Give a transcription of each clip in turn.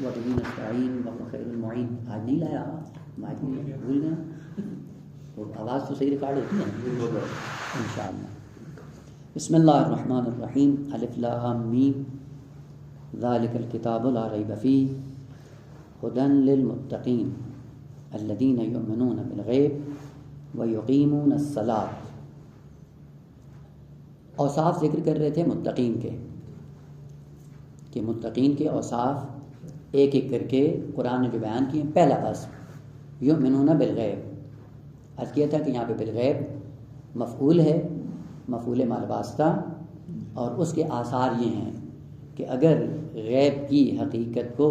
وبه نستعین وهو خیر المعین. آج نہیں لایا مائک نہیں بھول گیا. اور آواز تو صحیح ریکارڈ ہوتی ہے انشاءاللہ. بسم اللہ الرحمن الرحیم. الف لام میم ذالک الکتاب لا ریب فیہ ھدی للمتقین الذین یؤمنون بالغیب ویقیمون الصلاۃ. اوصاف ذکر کر رہے تھے متقین کے، کہ متقین کے اوصاف ایک ایک کر کے قرآن نے جو بیان کیے. پہلا وصف یؤمنون بالغیب. عرض کیا تھا کہ یہاں پہ بالغیب مفعول ہے، مفعول مال واسطہ، اور اس کے آثار یہ ہیں کہ اگر غیب کی حقیقت کو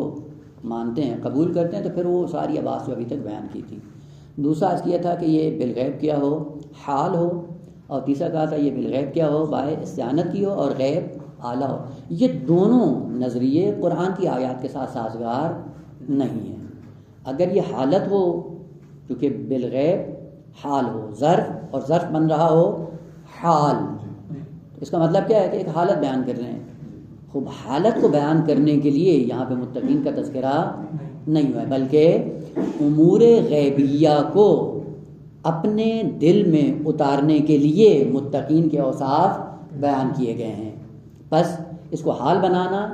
مانتے ہیں، قبول کرتے ہیں، تو پھر وہ ساری آواز جو ابھی تک بیان کی تھی. دوسرا عرض کیا تھا کہ یہ بالغیب کیا ہو، حال ہو، اور تیسرا کہا تھا یہ بالغیب کیا ہو، بائے استعانت کی ہو، اور غیب اعلیٰ ہو. یہ دونوں نظریے قرآن کی آیات کے ساتھ سازگار نہیں ہیں. اگر یہ حالت ہو، کیونکہ بالغیب حال ہو، ظرف، اور ظرف بن رہا ہو حال، اس کا مطلب کیا ہے کہ ایک حالت بیان کر رہے ہیں. خوب حالت کو بیان کرنے کے لیے یہاں پہ متقین کا تذکرہ نہیں ہوا ہے، بلکہ امور غیبیہ کو اپنے دل میں اتارنے کے لیے متقین کے اوصاف بیان کیے گئے ہیں. بس اس کو حال بنانا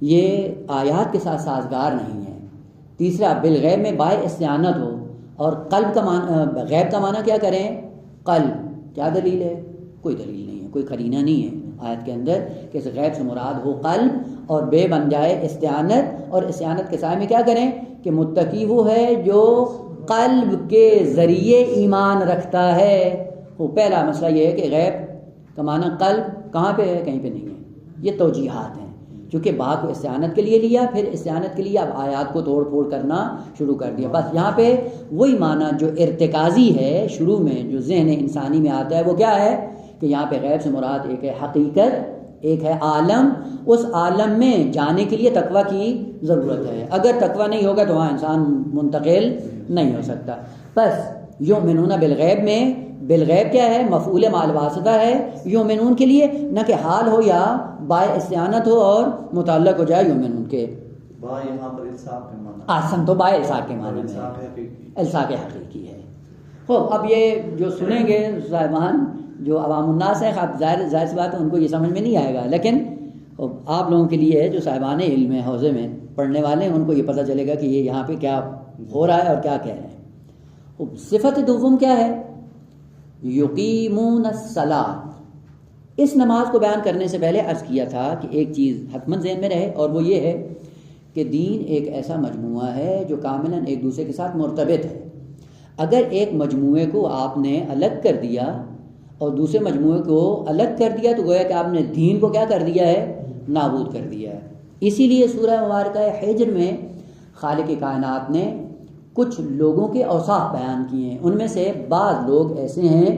یہ آیات کے ساتھ سازگار نہیں ہے. تیسرا بالغیب میں بائے استعانت ہو، اور قلب کا معنی، غیب کا معنی کیا کریں، قلب. کیا دلیل ہے؟ کوئی دلیل نہیں ہے، کوئی قرینہ نہیں ہے آیت کے اندر کہ اس غیب سے مراد ہو قلب، اور بے بن جائے استعانت. اور استعانت کے سائے میں کیا کریں کہ متقی وہ ہے جو قلب کے ذریعے ایمان رکھتا ہے. وہ پہلا مسئلہ یہ ہے کہ غیب کا معنی قلب کہاں پہ ہے، کہیں پہ نہیں ہے. یہ توجیحات ہیں، چونکہ با کو استعانت کے لیے لیا، پھر استعانت کے لیے اب آیات کو توڑ پھوڑ کرنا شروع کر دیا. بس یہاں پہ وہی معنی جو ارتکازی ہے، شروع میں جو ذہن انسانی میں آتا ہے، وہ کیا ہے کہ یہاں پہ غیب سے مراد ایک ہے حقیقت، ایک ہے عالم. اس عالم میں جانے کے لیے تقوی کی ضرورت ہے. اگر تقوی نہیں ہوگا تو وہاں انسان منتقل نہیں ہو سکتا. بس یؤمنون بالغیب میں بالغیب کیا ہے، مفعول مال واسطہ ہے یؤمنون کے لیے، نہ کہ حال ہو یا بائے استعانت ہو اور متعلق ہو جائے یؤمنون کے. با یہاں پر الصاق کے معنی، آسن تو بائے الصاق کے معنی میں الصاق حقیقی ہے. خوب، اب یہ جو سنیں گے صاحبان جو عوام الناس ہیں، ظاہر سی بات ہے ان کو یہ سمجھ میں نہیں آئے گا، لیکن آپ لوگوں کے لیے ہے جو صاحبان علم حوزے میں پڑھنے والے ہیں، ان کو یہ پتہ چلے گا کہ یہ یہاں پہ کیا ہو رہا ہے اور کیا کہہ رہے ہیں. صفت دوم کیا ہے، یقیمون الصلاۃ. اس نماز کو بیان کرنے سے پہلے عرض کیا تھا کہ ایک چیز حتماً ذہن میں رہے، اور وہ یہ ہے کہ دین ایک ایسا مجموعہ ہے جو کاملاً ایک دوسرے کے ساتھ مرتبط ہے. اگر ایک مجموعے کو آپ نے الگ کر دیا اور دوسرے مجموعے کو الگ کر دیا تو گویا کہ آپ نے دین کو کیا کر دیا ہے، نابود کر دیا ہے. اسی لیے سورہ مبارکہ حجر میں خالق کائنات نے کچھ لوگوں کے اوصاف بیان کیے ہیں. ان میں سے بعض لوگ ایسے ہیں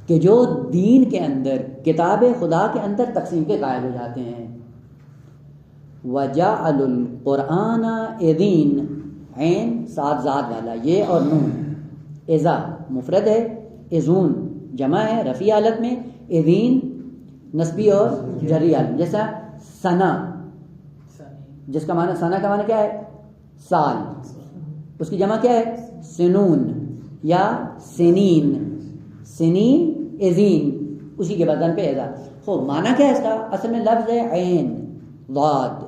کہ جو دین کے اندر، کتاب خدا کے اندر تقسیم کے قائل ہو جاتے ہیں. وَجَعَلُوا الْقُرْآنَ عِضِينَ، عین سات ذات والا، یہ اور نون. اذا مفرد ہے، اذون جمع ہے رفیع حالت میں، عِضِین نسبی اور جری حالت. جیسا سنا، جس کا معنی سنا کا معنی کیا ہے، سال، اس کی جمع کیا ہے، سنون یا سنین. سنین عظیم، اسی کے بدن پہ اذا. خوب، معنی کیا ہے اس کا، اصل میں لفظ ہے عین ضاد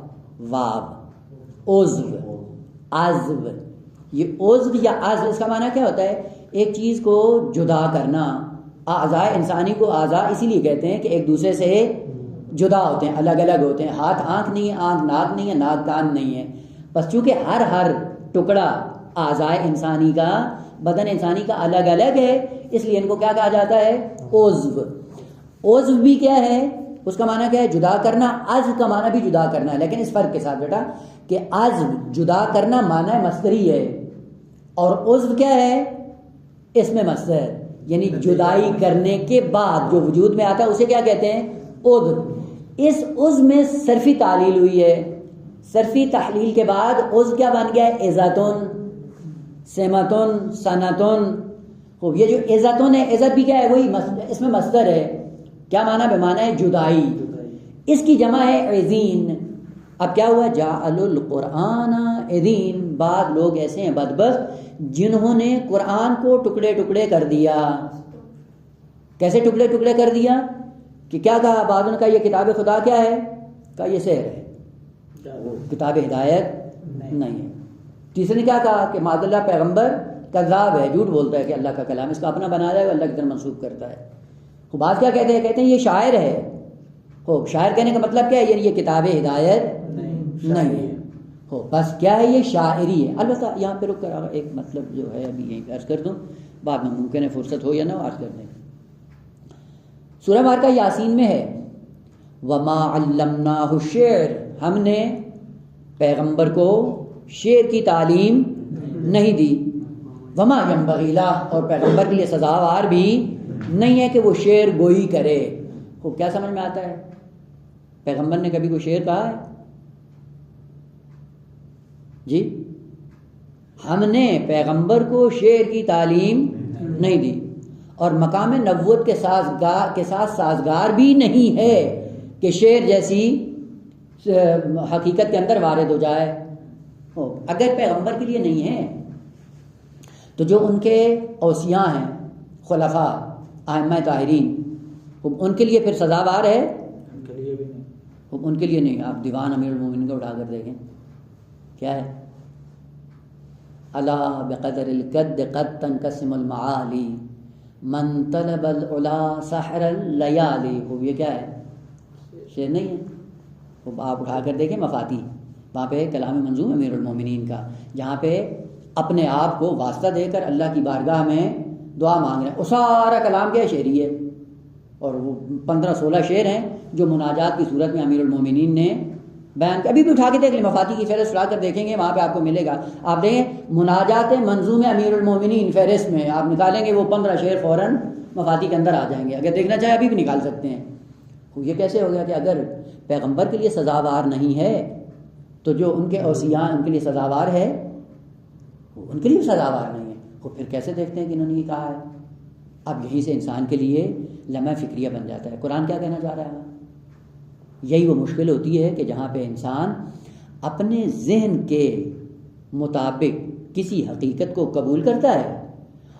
واو عضو عزو. یہ عضو یا عزو اس کا معنی کیا ہوتا ہے، ایک چیز کو جدا کرنا. اعضاء انسانی کو اعضاء اسی لیے کہتے ہیں کہ ایک دوسرے سے جدا ہوتے ہیں، الگ الگ ہوتے ہیں. ہاتھ آنکھ نہیں ہے، آنکھ ناک نہیں ہے، ناک کان نہیں ہے. بس چونکہ ہر ٹکڑا اعضاء انسانی کا، بدن انسانی کا الگ الگ ہے، اس لیے ان کو کیا کہا جاتا ہے، عضو. عضو بھی کیا ہے، اس کا معنی کیا ہے، جدا کرنا. عزو کا معنی بھی جدا کرنا ہے، لیکن اس فرق کے ساتھ بیٹا کہ عزو جدا کرنا معنی مصدری ہے، اور عضو کیا ہے، اس میں مصدر، یعنی جدائی کرنے کے بعد جو وجود میں آتا ہے اسے کیا کہتے ہیں، عضو. اس عضو میں صرفی تعلیل ہوئی ہے. صرفی تحلیل کے بعد عضو کیا بن گیا ہے، عزتن، سمتن، سنتن. خوب، یہ جو عزتن ہے، عزت بھی کیا ہے، وہی اس میں مصدر ہے. کیا معنی، بے معنی ہے جدائی. اس کی جمع ہے عزین. اب کیا ہوا؟ جعلوا القرآن عضین، بعض لوگ ایسے ہیں بدبخت جنہوں نے قرآن کو ٹکڑے ٹکڑے کر دیا. کیسے ٹکڑے ٹکڑے کر دیا؟ کہ کیا کہا بعضوں نے کہا یہ کتاب خدا کیا ہے؟ کہا یہ سحر ہے، کتاب ہدایت نہیں ہے. تیسرے نے کیا کہا کہ معاذ اللہ پیغمبر کذاب ہے، جھوٹ بولتا ہے کہ اللہ کا کلام اس کا اپنا بنایا ہے، اللہ کی طرف منسوخ کرتا ہے. وہ بعض کیا کہتے ہیں؟ کہتے ہیں یہ شاعر ہے. ہو شاعر کہنے کا مطلب کیا ہے؟ یعنی یہ کتاب ہدایت نہیں ہے. ہو بس کیا ہے؟ یہ شاعری ہے. البتہ یہاں پہ رک کر ایک مطلب جو ہے ابھی یہیں عرض کر دوں، بعد میں ممکن ہے فرصت ہو یا نہ عرض کر دیں. سورہ مبارکہ یاسین میں ہے وما علمناہ الشعر، ہم نے پیغمبر کو شعر کی تعلیم نہیں دی. وما ینبغی لہ، اور پیغمبر کے لیے سزاوار بھی نہیں ہے کہ وہ شعر گوئی کرے. وہ کیا سمجھ میں آتا ہے؟ پیغمبر نے کبھی کوئی شعر کہا ہے؟ جی ہم نے پیغمبر کو شعر کی تعلیم نہیں دی، اور مقام نبوت کے ساتھ سازگار بھی نہیں ہے کہ شعر جیسی حقیقت کے اندر وارد ہو جائے. اگر پیغمبر کے لیے نہیں ہے تو جو ان کے اوصیاء ہیں خلفاء ائمہ طاہرین، ان کے لیے پھر سزاوار ہے؟ ان کے لیے بھی نہیں. ان کے لیے نہیں. آپ دیوان امیر المومنین کو اٹھا کر دیکھیں کیا ہے؟ الا بقدر القد قد تنقسم المعالی من طلب العلا سحر اللیالی. وہ یہ کیا ہے؟ شعر نہیں ہے. وہ آپ اٹھا کر دیکھیں مفاتی، وہاں پہ کلام منظوم امیر المومنین کا، جہاں پہ اپنے آپ کو واسطہ دے کر اللہ کی بارگاہ میں دعا مانگ رہے ہیں. وہ سارا کلام کیا شعری ہے، اور وہ 15-16 شعر ہیں جو مناجات کی صورت میں امیر المومنین نے بیان کیا. ابھی بھی اٹھا کے دیکھ لیں، مفاتی کی فہرست اٹھا کر دیکھیں گے، وہاں پہ آپ کو ملے گا. آپ دیکھیں مناجات منظوم امیر المومنین فہرست میں آپ نکالیں گے وہ 15 شعر فوراً مفاتی کے اندر آ جائیں گے. اگر دیکھنا چاہیں ابھی بھی نکال سکتے ہیں. یہ کیسے ہو گیا کہ اگر پیغمبر کے لیے سزاوار نہیں ہے تو جو ان کے اوصیاء ان کے لیے سزاوار ہے ان کے لیے سزاوار نہیں ہے. وہ پھر کیسے دیکھتے ہیں کہ انہوں نے یہ کہا ہے؟ اب یہیں سے انسان کے لیے لمحہ فکریہ بن جاتا ہے. قرآن کیا کہنا چاہ رہا ہے؟ یہی وہ مشکل ہوتی ہے کہ جہاں پہ انسان اپنے ذہن کے مطابق کسی حقیقت کو قبول کرتا ہے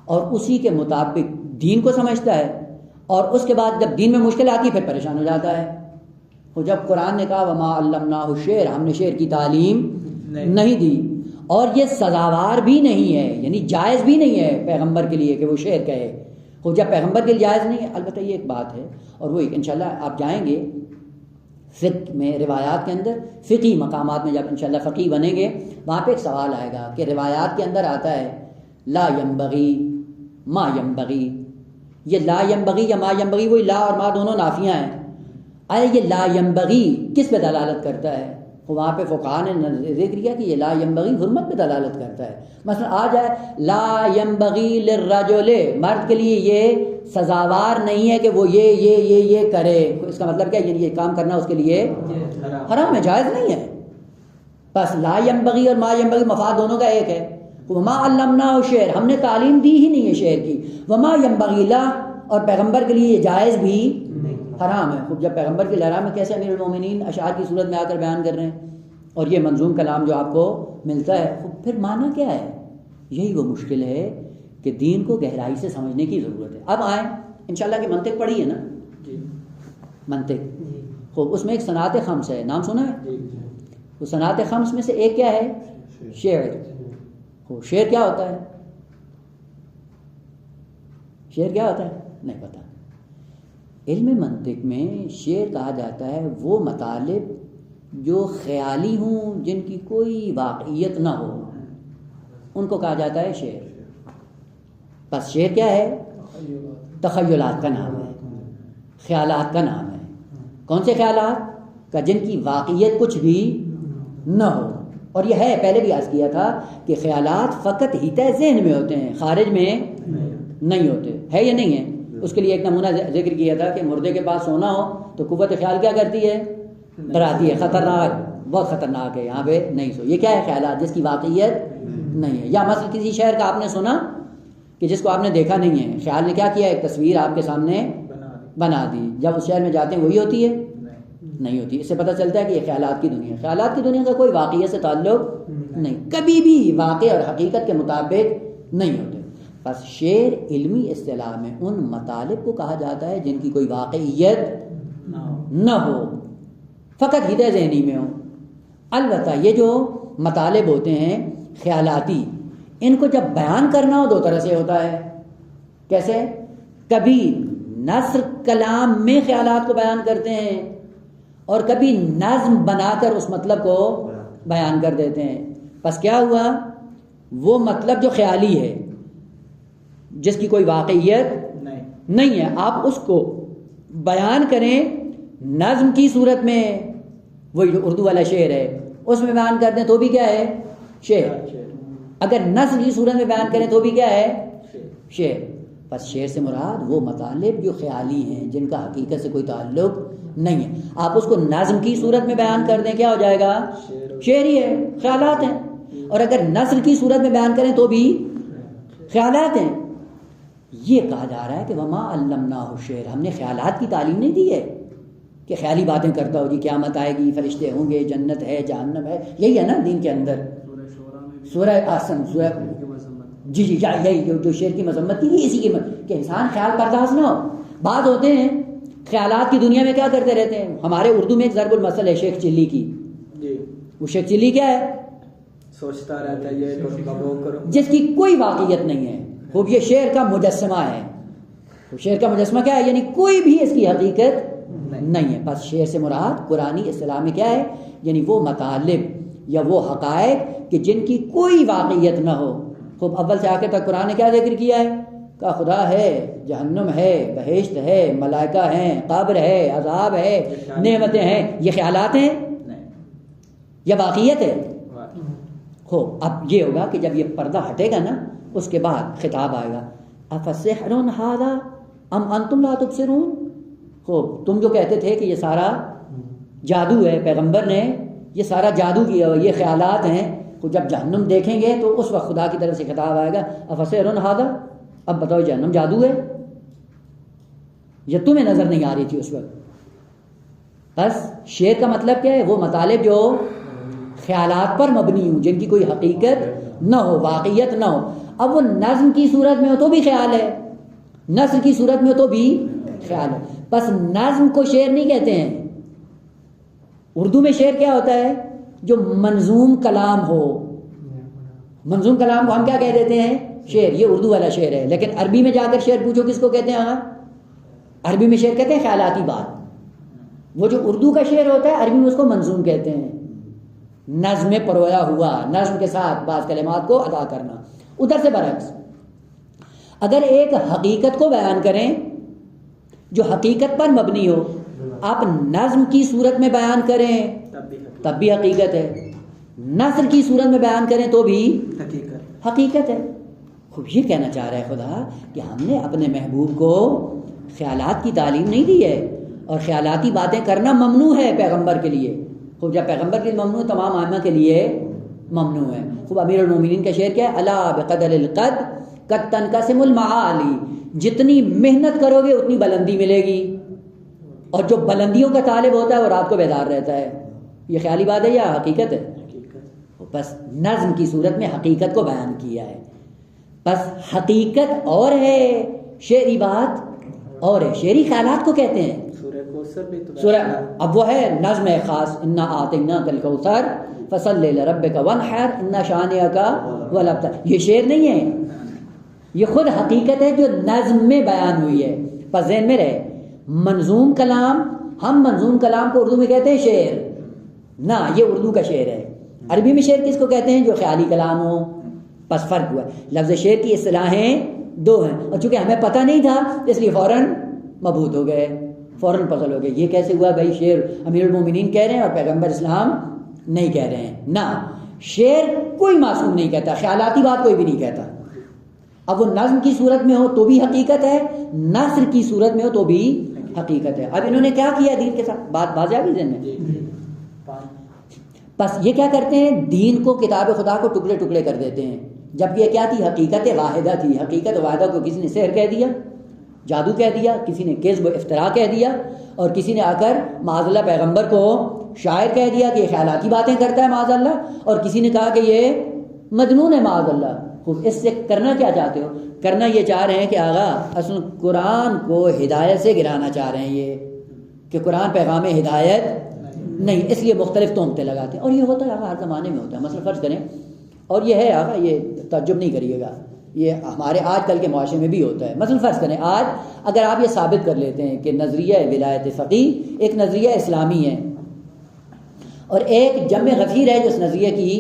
اور اسی کے مطابق دین کو سمجھتا ہے، اور اس کے بعد جب دین میں مشکل آتی ہے پھر پریشان ہو جاتا ہے. وہ جب قرآن نے کہا وما علمناہ الشعر، ہم نے شعر کی تعلیم نہیں دی، اور یہ سزاوار بھی نہیں ہے، یعنی جائز بھی نہیں ہے پیغمبر کے لیے کہ وہ شعر کہے. وہ جب پیغمبر کے لیے جائز نہیں ہے، البتہ یہ ایک بات ہے، اور وہ انشاءاللہ آپ جائیں گے فقہ میں روایات کے اندر، فقہی مقامات میں جب انشاءاللہ فقیہ بنیں گے وہاں پہ ایک سوال آئے گا کہ روایات کے اندر آتا ہے لا ینبغی ما ینبغی. یہ لا ینبغی یا ما ینبغی، وہی لا اور ما دونوں نافیہ ہیں. آیا یہ لا ینبغی کس پہ دلالت کرتا ہے؟ وہاں پہ فقہاء نے ذکر کیا کہ یہ لا ینبغی حرمت پہ دلالت کرتا ہے. مثلا آ جائے لا ینبغی للرجل، مرد کے لیے یہ سزاوار نہیں ہے کہ وہ یہ کرے. اس کا مطلب کیا؟ یعنی یہ کام کرنا اس کے لیے حرام ہے، جائز نہیں ہے. بس لا ینبغی اور ما ینبغی مفاد دونوں کا ایک ہے. وما علمناہ الشعر، ہم نے تعلیم دی ہی نہیں ہے شعر کی. وما ینبغی لہ، اور پیغمبر کے لیے یہ جائز بھی حرام ہے. خود جب پیغمبر کے لہرا میں کیسے امیر المومنین اشعار کی صورت میں آ کر بیان کر رہے ہیں، اور یہ منظوم کلام جو آپ کو ملتا ہے، پھر معنی کیا ہے؟ یہی وہ مشکل ہے کہ دین کو گہرائی سے سمجھنے کی ضرورت ہے. اب آئیں انشاءاللہ کہ منطق پڑھی ہے نا؟ منطق خوب، اس میں ایک صنعت خمس ہے، نام سنا ہے؟ وہ صنعت خمس میں سے ایک کیا ہے؟ شعر. شعر کیا ہوتا ہے؟ شعر کیا ہوتا ہے؟ نہیں پتا. علم منطق میں شعر کہا جاتا ہے وہ مطالب جو خیالی ہوں، جن کی کوئی واقعیت نہ ہو، ان کو کہا جاتا ہے شعر. بس شعر کیا ہے؟ تخیلات کا نام ہے، خیالات کا نام ہے. کون سے خیالات؟ کا جن کی واقعیت کچھ بھی نہ ہو. اور یہ ہے، پہلے بھی عرض کیا تھا کہ خیالات فقط ہیتہ ذہن میں ہوتے ہیں، خارج میں نہیں ہوتے. ہے یا نہیں ہے؟ اس کے لیے ایک نمونہ ذکر کیا تھا کہ مردے کے پاس سونا ہو تو قوت خیال کیا کرتی ہے؟ ڈراتی ہے، خطرناک، بہت خطرناک ہے، یہاں پہ نہیں سو. یہ کیا ہے؟ خیالات جس کی واقعیت نہیں ہے. یا مثلا کسی شہر کا آپ نے سنا کہ جس کو آپ نے دیکھا نہیں ہے، خیال نے کیا کیا؟ ایک تصویر آپ کے سامنے بنا دی. جب اس شہر میں جاتے ہیں وہی ہوتی ہے؟ نہیں ہوتی. اس سے پتہ چلتا ہے کہ یہ خیالات کی دنیا ہے. خیالات کی دنیا کا کوئی واقعیت سے تعلق نہیں, کبھی بھی واقع اور حقیقت کے مطابق نہیں ہوتے. بس شعر علمی اصطلاح میں ان مطالب کو کہا جاتا ہے جن کی کوئی واقعیت نہ ہو, فقط ہدے ذہنی میں ہو. البتہ یہ جو مطالب ہوتے ہیں خیالاتی, ان کو جب بیان کرنا ہو دو طرح سے ہوتا ہے. کیسے؟ کبھی نثر کلام میں خیالات کو بیان کرتے ہیں اور کبھی نظم بنا کر اس مطلب کو بیان کر دیتے ہیں. پس کیا ہوا؟ وہ مطلب جو خیالی ہے, جس کی کوئی واقعیت نہیں ہے, آپ اس کو بیان کریں نظم کی صورت میں, وہی جو اردو والا شعر ہے اس میں بیان کر دیں تو بھی کیا ہے؟ شعر. اگر نثر کی صورت میں بیان کریں تو بھی کیا ہے؟ شعر. بس شعر سے مراد وہ مطالب جو خیالی ہیں, جن کا حقیقت سے کوئی تعلق نہیں ہے. آپ اس کو نظم کی صورت میں بیان کر دیں, کیا ہو جائے گا؟ شعر ہی ہے, خیالات ہیں. اور اگر نثر کی صورت میں بیان کریں تو بھی خیالات ہیں. یہ کہا جا رہا ہے کہ وما علمناہ الشعر, ہم نے خیالات کی تعلیم نہیں دی ہے کہ خیالی باتیں کرتا ہو, جی قیامت آئے گی, فرشتے ہوں گے, جنت ہے, جہنم ہے. یہی ہے نا دین کے اندر. سورہ آسن, سورہ جی یہی جو شعر کی مذمت کی اسی کی کہ انسان خیال پرداز نہ ہو. بعض ہوتے ہیں خیالات کی دنیا میں کیا کرتے رہتے ہیں. ہمارے اردو میں ایک ضرب المثل ہے شیخ چلی کی. وہ شیخ چلی کیا ہے؟ سوچتا رہتا ہے یہ جس کی کوئی واقعیت نہیں ہے. وہ یہ شعر کا مجسمہ ہے. شعر کا مجسمہ کیا ہے؟ یعنی کوئی بھی اس کی حقیقت نہیں ہے. بس شعر سے مراد قرآنی اصطلاح میں کیا ہے؟ یعنی وہ مطالب یا وہ حقائق کہ جن کی کوئی واقعیت نہ ہو. خوب اول سے آخر تک قرآن نے کیا ذکر کیا ہے؟ کہ خدا ہے, جہنم ہے, بہشت ہے, ملائکہ ہیں, قبر ہے, عذاب ہے, نعمتیں ہیں. یہ خیالات ہیں یا واقعیت ہے؟ اب یہ ہوگا کہ جب یہ پردہ ہٹے گا نا, اس کے بعد خطاب آئے گا, افسحر ھذا ام انتم لا تبصرون. خوب تم جو کہتے تھے کہ یہ سارا جادو ہے, پیغمبر نے یہ سارا جادو کیا ہوا, یہ خیالات ہیں. جب جہنم دیکھیں گے تو اس وقت خدا کی طرف سے خطاب آئے گا, افسحر ھذا, اب بتاؤ جہنم جادو ہے یا تمہیں نظر نہیں آ رہی تھی اس وقت؟ بس شعر کا مطلب کیا ہے؟ وہ مطالب جو خیالات پر مبنی ہوں, جن کی کوئی حقیقت نہ ہو, واقعیت نہ ہو. اب وہ نظم کی صورت میں ہو تو بھی خیال ہے, نثر کی صورت میں ہو تو بھی خیال ہے. بس نظم کو شعر نہیں کہتے ہیں. اردو میں شعر کیا ہوتا ہے؟ جو منظوم کلام ہو. منظوم کلام کو ہم کیا کہہ دیتے ہیں؟ شعر. یہ اردو والا شعر ہے. لیکن عربی میں جا کر شعر پوچھو کس کو کہتے ہیں؟ عربی میں شعر کہتے ہیں خیالاتی بات. وہ جو اردو کا شعر ہوتا ہے عربی میں اس کو منظوم کہتے ہیں. نظم میں پرویا ہوا, نظم کے ساتھ بعض کلمات کو ادا کرنا. ادھر سے برعکس اگر ایک حقیقت کو بیان کریں جو حقیقت پر مبنی ہو, آپ نظم کی صورت میں بیان کریں تب بھی حقیقت ہے, نثر کی صورت میں بیان کریں تو بھی حقیقت ہے. خوب یہ کہنا چاہ رہا ہے خدا کہ ہم نے اپنے محبوب کو خیالات کی تعلیم نہیں دی ہے, اور خیالاتی باتیں کرنا ممنوع ہے پیغمبر کے لیے. خوب جب پیغمبر کے لیے ممنوع, تمام ائمہ کے لیے ممنوع ہے. خوب امیر المومنین کا شعر کیا ہے؟ الا بقدر القد قد تنقسم المعالی, جتنی محنت کرو گے اتنی بلندی ملے گی, اور جو بلندیوں کا طالب ہوتا ہے وہ رات کو بیدار رہتا ہے. یہ خیالی بات ہے یا حقیقت ہے؟ بس نظم کی صورت میں حقیقت کو بیان کیا ہے. بس حقیقت اور ہے, شعری بات اور ہے. شعری خیالات کو کہتے ہیں. سورہ اب وہ ہے نظم خاص, انا اعطیناک الکوثر فصلی لربک وانحر ان شانئک هو الابتر. یہ شعر نہیں ہے, یہ خود حقیقت ہے جو نظم میں بیان ہوئی ہے. پس ذہن میں رہے, منظوم کلام, ہم منظوم کلام کو اردو میں کہتے ہیں شعر, نہ یہ اردو کا شعر ہے. عربی میں شعر کس کو کہتے ہیں؟ جو خیالی کلام ہو. پس فرق ہوا. لفظ شعر کی اصطلاحیں دو ہیں, اور چونکہ ہمیں پتہ نہیں تھا اس لیے فوراً مبہوت ہو گئے, فوراً پزل ہو گئے. یہ کیسے ہوا بھائی؟ شعر امیر المومنین کہہ رہے ہیں اور پیغمبر اسلام نہیں کہہ رہے ہیں. نہ, شعر کوئی معصوم نہیں کہتا, خیالاتی بات کوئی بھی نہیں کہتا. اب وہ نظم کی صورت میں ہو تو بھی حقیقت ہے, نثر کی صورت میں ہو تو بھی حقیقت ہے. اب انہوں نے کیا کیا دین کے ساتھ؟ بات واضح آ گئی ذہن میں. بس یہ کیا کرتے ہیں؟ دین کو, کتاب خدا کو ٹکڑے ٹکڑے کر دیتے ہیں. جب یہ کیا تھی؟ حقیقت واحدہ تھی. حقیقت واحدہ کو کسی نے سحر کہہ دیا, جادو کہہ دیا، کسی نے کذب و افتراء کہہ دیا، اور کسی نے آ کر معاذ اللہ پیغمبر کو شاعر کہہ دیا کہ یہ خیالاتی باتیں کرتا ہے معاذ اللہ، اور کسی نے کہا کہ یہ مجنون ہے معاذ اللہ۔ خوب اس سے کرنا کیا چاہتے ہو؟ کرنا یہ چاہ رہے ہیں کہ آغا اصل قرآن کو ہدایت سے گرانا چاہ رہے ہیں، یہ کہ قرآن پیغام ہدایت نہیں، اس لیے مختلف تہمتیں لگاتے ہیں۔ اور یہ ہوتا ہے آغا ہر زمانے میں ہوتا ہے، مثلا فرض کریں، اور یہ ہے آغا، یہ تعجب نہیں کریے گا، یہ ہمارے آج کل کے معاشرے میں بھی ہوتا ہے۔ مثلا فرض کریں آج اگر آپ یہ ثابت کر لیتے ہیں کہ نظریہ ولایت فقیہ ایک نظریہ اسلامی ہے اور ایک جمع غفیر ہے جو اس نظریے کی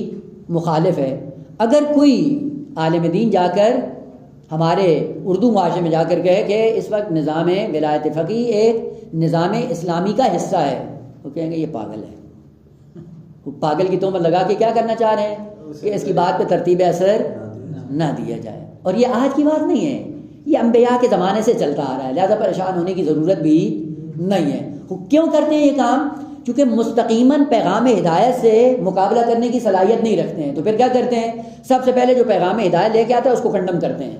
مخالف ہے، اگر کوئی عالم دین جا کر ہمارے اردو معاشرے میں جا کر کہے کہ اس وقت نظام ولایت فقیہ ایک نظام اسلامی کا حصہ ہے، وہ کہیں گے یہ پاگل ہے۔ وہ پاگل کی تہمت لگا کے کیا کرنا چاہ رہے ہیں کہ اس کی بات پہ ترتیب اثر نہ دیا جائے۔ اور یہ آج کی بات نہیں ہے، یہ انبیاء کے زمانے سے چلتا آ رہا ہے، لہذا پریشان ہونے کی ضرورت بھی نہیں ہے۔ وہ کیوں کرتے ہیں یہ کام؟ چونکہ مستقیماً پیغام ہدایت سے مقابلہ کرنے کی صلاحیت نہیں رکھتے ہیں، تو پھر کیا کرتے ہیں؟ سب سے پہلے جو پیغام ہدایت لے کے آتا ہے اس کو کنڈم کرتے ہیں۔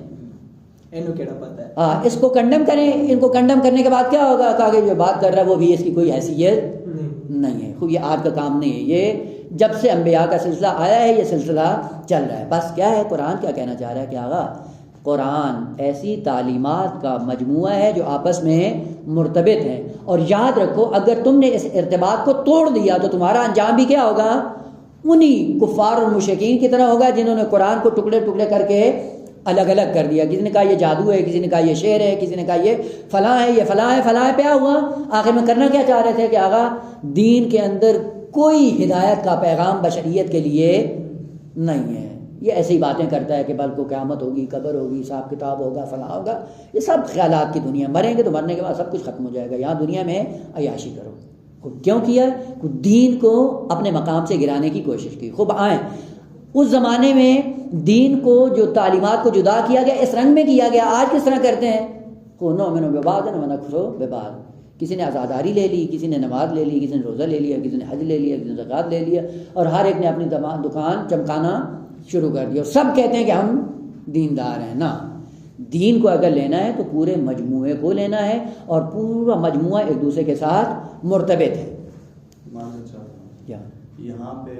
ہاں، اس کو کنڈم کریں، ان کو کنڈم کرنے کے بعد کیا ہوگا؟ کہا کہ جو بات کر رہا ہے وہ بھی اس کی کوئی حیثیت نہیں ہے۔ خوب یہ آج کا کام نہیں ہے، یہ جب سے انبیاء کا سلسلہ آیا ہے یہ سلسلہ چل رہا ہے۔ بس کیا ہے، قرآن کیا کہنا چاہ رہا ہے کہ آغا قرآن ایسی تعلیمات کا مجموعہ ہے جو آپس میں مرتبط ہیں، اور یاد رکھو اگر تم نے اس ارتباط کو توڑ دیا تو تمہارا انجام بھی کیا ہوگا؟ انہی کفار اور مشرکین کی طرح ہوگا جنہوں نے قرآن کو ٹکڑے ٹکڑے کر کے الگ الگ کر دیا۔ کسی نے کہا یہ جادو ہے، کسی نے کہا یہ شعر ہے، کسی نے کہا یہ فلاں ہے، یہ فلاں ہے، فلاں ہے، پہ ہوا آخر میں کرنا کیا چاہ رہے تھے کہ آغا دین کے اندر کوئی ہدایت کا پیغام بشریت کے لیے نہیں ہے۔ یہ ایسی باتیں کرتا ہے کہ بلکہ قیامت ہوگی، قبر ہوگی، حساب کتاب ہوگا، فلاں ہوگا، یہ سب خیالات کی دنیا، مریں گے تو مرنے کے بعد سب کچھ ختم ہو جائے گا، یہاں دنیا میں عیاشی کرو۔ کیوں کیا؟ دین کو اپنے مقام سے گرانے کی کوشش کی۔ خوب آئیں اس زمانے میں دین کو جو تعلیمات کو جدا کیا گیا اس رنگ میں کیا گیا، آج کس طرح کرتے ہیں؟ نؤمن ببعض ونکفر ببعض، کسی نے عزاداری لے لی، کسی نے نماز لے لی، کسی نے روزہ لے لیا، کسی نے حج لے لیا، کسی نے زکوٰۃ لے لیا، اور ہر ایک نے اپنی دکان چمکانا شروع کر دیا، اور سب کہتے ہیں کہ ہم دیندار ہیں۔ نا، دین کو اگر لینا ہے تو پورے مجموعے کو لینا ہے، اور پورا مجموعہ ایک دوسرے کے ساتھ مرتبط ہے۔ یہاں پہ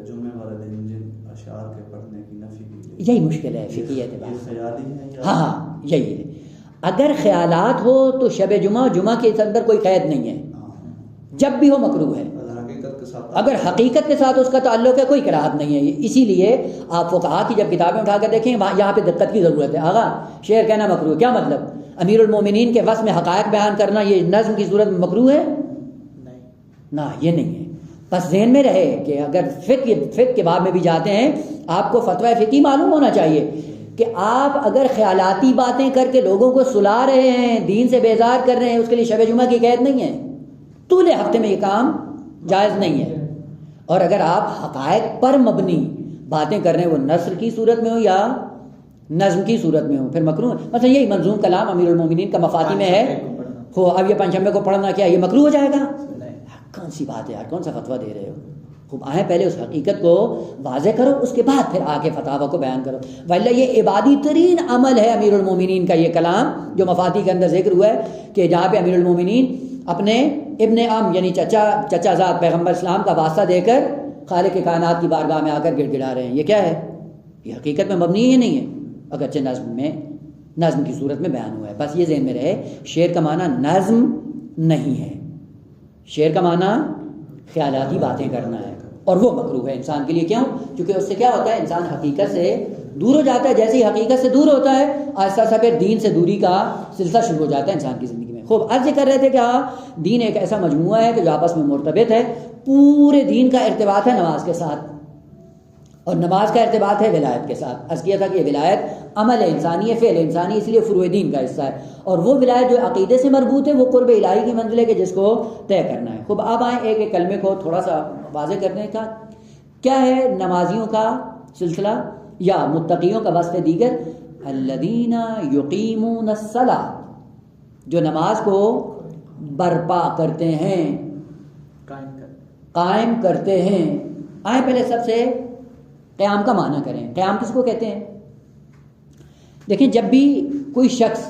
جمعے والے دن جن اشعار کے پڑھنے کی نفی کی گئی، یہی مشکل ہے فقہی اعتبار یہ خیالی ہے؟ ہاں یہی ہے۔ اگر خیالات ہو تو شب جمعہ کے اندر کوئی قید نہیں ہے، جب بھی ہو مکروہ ہے۔ اگر حقیقت کے ساتھ اس کا تعلق ہے کوئی کراہت نہیں ہے۔ اسی لیے آپ فقہا کی جب کتابیں اٹھا کر دیکھیں یہاں پہ دقت کی ضرورت ہے۔ آغا شعر کہنا مکروہ، کیا مطلب؟ امیر المومنین کے وصف میں حقائق بیان کرنا یہ نظم کی صورت میں مکروہ ہے؟ نہ، یہ نہیں ہے۔ بس ذہن میں رہے کہ اگر فقہ کے باب میں بھی جاتے ہیں آپ کو فتویٰ فقہی معلوم ہونا چاہیے کہ آپ اگر خیالاتی باتیں کر کے لوگوں کو سلا رہے ہیں، دین سے بیزار کر رہے ہیں، اس کے لیے شب جمعہ کی قید نہیں ہے، طول ہفتے میں یہ کام جائز نہیں ہے۔ اور اگر آپ حقائق پر مبنی باتیں کر رہے ہیں، وہ نثر کی صورت میں ہو یا نظم کی صورت میں ہو، پھر مکروہ ہے۔ مثلا یہی منظوم کلام امیر المومنین کا مفاتی میں ہے، ہو اب یہ پنجشنبے کو پڑھنا کیا یہ مکروہ ہو جائے گا؟ کون سی بات ہے یار، کون سا فتویٰ دے رہے ہو؟ خوب آئیں پہلے اس حقیقت کو واضح کرو، اس کے بعد پھر آگے فتاویٰ کو بیان کرو۔ واللہ یہ عبادی ترین عمل ہے امیر المومنین کا، یہ کلام جو مفاتی کے اندر ذکر ہوا ہے کہ جہاں پہ امیر المومنین اپنے ابن عم یعنی چچا زاد پیغمبر اسلام کا واسطہ دے کر خالق کائنات کی بارگاہ میں آ کر گڑ گڑا رہے ہیں، یہ کیا ہے؟ یہ حقیقت میں مبنی ہی نہیں ہے، اگرچہ نظم کی صورت میں بیان ہوا ہے۔ بس یہ ذہن میں رہے، شعر کا معنی نظم نہیں ہے، شعر کا معنی خیالاتی باتیں کرنا ہے، اور وہ مکروہ ہے انسان کے لیے۔ کیوں؟ کیونکہ اس سے کیا ہوتا ہے، انسان حقیقت سے دور ہو جاتا ہے۔ جیسے ہی حقیقت سے دور ہوتا ہے آہستہ آہستہ پھر دین سے دوری کا سلسلہ شروع ہو جاتا ہے انسان کی زندگی میں۔ خوب عرض کر رہے تھے کہ دین ایک ایسا مجموعہ ہے کہ جو آپس میں مرتبط ہے، پورے دین کا ارتباط ہے نماز کے ساتھ، اور نماز کا ارتباط ہے ولایت کے ساتھ۔ عرض کیا تھا کہ یہ ولایت عمل انسانی ہے، فعل انسانی، اس لیے فروع دین کا حصہ ہے، اور وہ ولایت جو عقیدے سے مربوط ہے وہ قرب الہی کی منزل ہے کہ جس کو طے کرنا ہے۔ خوب اب آئیں ایک ایک کلمے کو تھوڑا سا واضح کرنے کا، کیا ہے نمازیوں کا سلسلہ یا متقیوں کا وصف دیگر؟ الذین یقیمون الصلاۃ، جو نماز کو برپا کرتے ہیں، قائم کرتے ہیں۔ آئیں پہلے سب سے قیام کا معنی کریں۔ قیام کس کو کہتے ہیں؟ دیکھیں، جب بھی کوئی شخص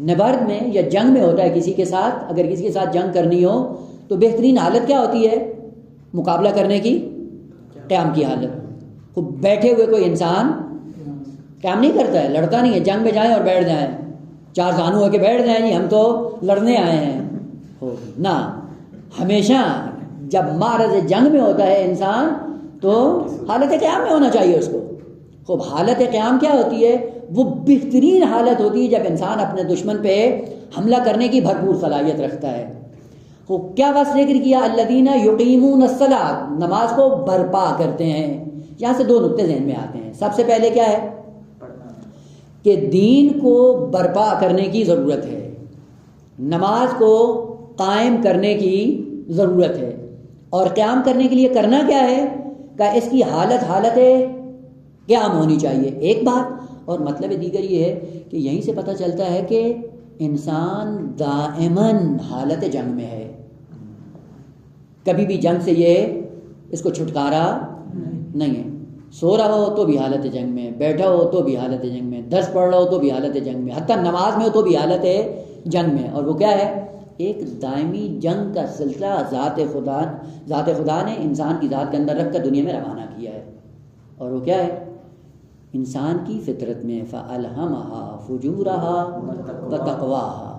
نبرد میں یا جنگ میں ہوتا ہے کسی کے ساتھ، اگر کسی کے ساتھ جنگ کرنی ہو تو بہترین حالت کیا ہوتی ہے مقابلہ کرنے کی؟ قیام کی حالت. خوب بیٹھے ہوئے کوئی انسان قیام نہیں کرتا ہے، لڑتا نہیں ہے. جنگ میں جائیں اور بیٹھ جائیں، چار زانو ہو کے بیٹھ جائیں جی ہم تو لڑنے آئے ہیں، نہ. ہمیشہ جب معرض جنگ میں ہوتا ہے انسان تو حالت قیام میں ہونا چاہیے اس کو. خوب حالت قیام کیا ہوتی ہے؟ وہ بہترین حالت ہوتی ہے جب انسان اپنے دشمن پہ حملہ کرنے کی بھرپور صلاحیت رکھتا ہے. خوب کیا وصف ذکر کیا؟ الذین یقیمون الصلاۃ، نماز کو برپا کرتے ہیں. یہاں سے دو نقطے ذہن میں آتے ہیں. سب سے پہلے کیا ہے کہ دین کو برپا کرنے کی ضرورت ہے، نماز کو قائم کرنے کی ضرورت ہے. اور قیام کرنے کے لیے کرنا کیا ہے کہ اس کی حالت قیام ہونی چاہیے، ایک بات. اور مطلب دیگر یہ ہے کہ یہیں سے پتہ چلتا ہے کہ انسان دائماً حالت جنگ میں ہے. کبھی بھی جنگ سے یہ اس کو چھٹکارا نہیں ہے. سو رہا ہو تو بھی حالت جنگ میں، بیٹھا ہو تو بھی حالت جنگ میں، درس پڑھ رہا ہو تو بھی حالت جنگ میں، حتیٰ نماز میں ہو تو بھی حالت جنگ میں. اور وہ کیا ہے؟ ایک دائمی جنگ کا سلسلہ ذات خدا نے انسان کی ذات کے اندر رکھ کر دنیا میں روانہ کیا ہے. اور وہ کیا ہے؟ انسان کی فطرت میں فَأَلْهَمَهَا فُجُورَهَا وَتَقْوَاهَا،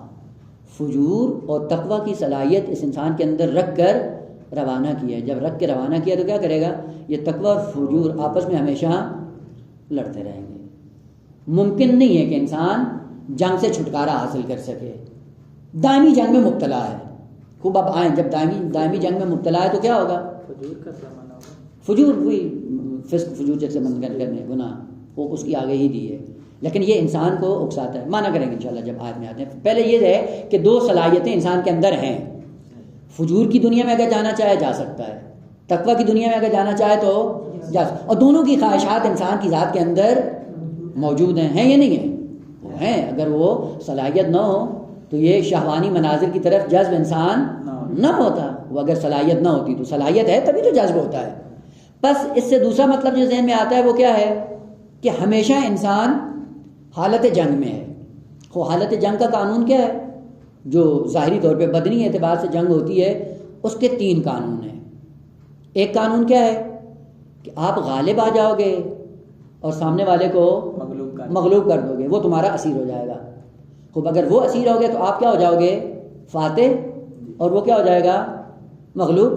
فجور اور تقوی کی صلاحیت اس انسان کے اندر رکھ کر روانہ کیا ہے. جب رکھ کے روانہ کیا تو کیا کرے گا؟ یہ تقوی اور فجور آپس میں ہمیشہ لڑتے رہیں گے. ممکن نہیں ہے کہ انسان جنگ سے چھٹکارا حاصل کر سکے، دائمی جنگ میں مبتلا ہے. خوب اب آئیں، جب دائمی جنگ میں مبتلا ہے تو کیا ہوگا؟ فجور ہوئی، فسق فجور جیسے بند کرنے گناہ، وہ اس کی آگے ہی دی ہے. لیکن یہ انسان کو اکساتا ہے. مانا کریں گے انشاءاللہ جب آیت میں آتے ہیں. پہلے یہ ہے کہ دو صلاحیتیں انسان کے اندر ہیں. فجور کی دنیا میں اگر جانا چاہے جا سکتا ہے، تقوی کی دنیا میں اگر جانا چاہے تو جا سکتا ہے. اور دونوں کی خواہشات انسان کی ذات کے اندر موجود ہیں یا نہیں ہیں؟ وہ ہیں. اگر وہ صلاحیت نہ ہو تو یہ شہوانی مناظر کی طرف جذب انسان نہ ہوتا. وہ اگر صلاحیت نہ ہوتی تو صلاحیت ہے تبھی تو جذب ہوتا ہے. بس اس سے دوسرا مطلب جو ذہن میں آتا ہے وہ کیا ہے کہ ہمیشہ انسان حالت جنگ میں ہے. وہ حالت جنگ کا قانون کیا ہے؟ جو ظاہری طور پہ بدنی اعتبار سے جنگ ہوتی ہے اس کے 3 قانون ہیں. ایک قانون کیا ہے کہ آپ غالب آ جاؤ گے اور سامنے والے کو مغلوب کر دو گے، وہ تمہارا اسیر ہو جائے گا. خوب اگر وہ اسیر ہو گئے تو آپ کیا ہو جاؤ گے؟ فاتح، اور وہ کیا ہو جائے گا؟ مغلوب.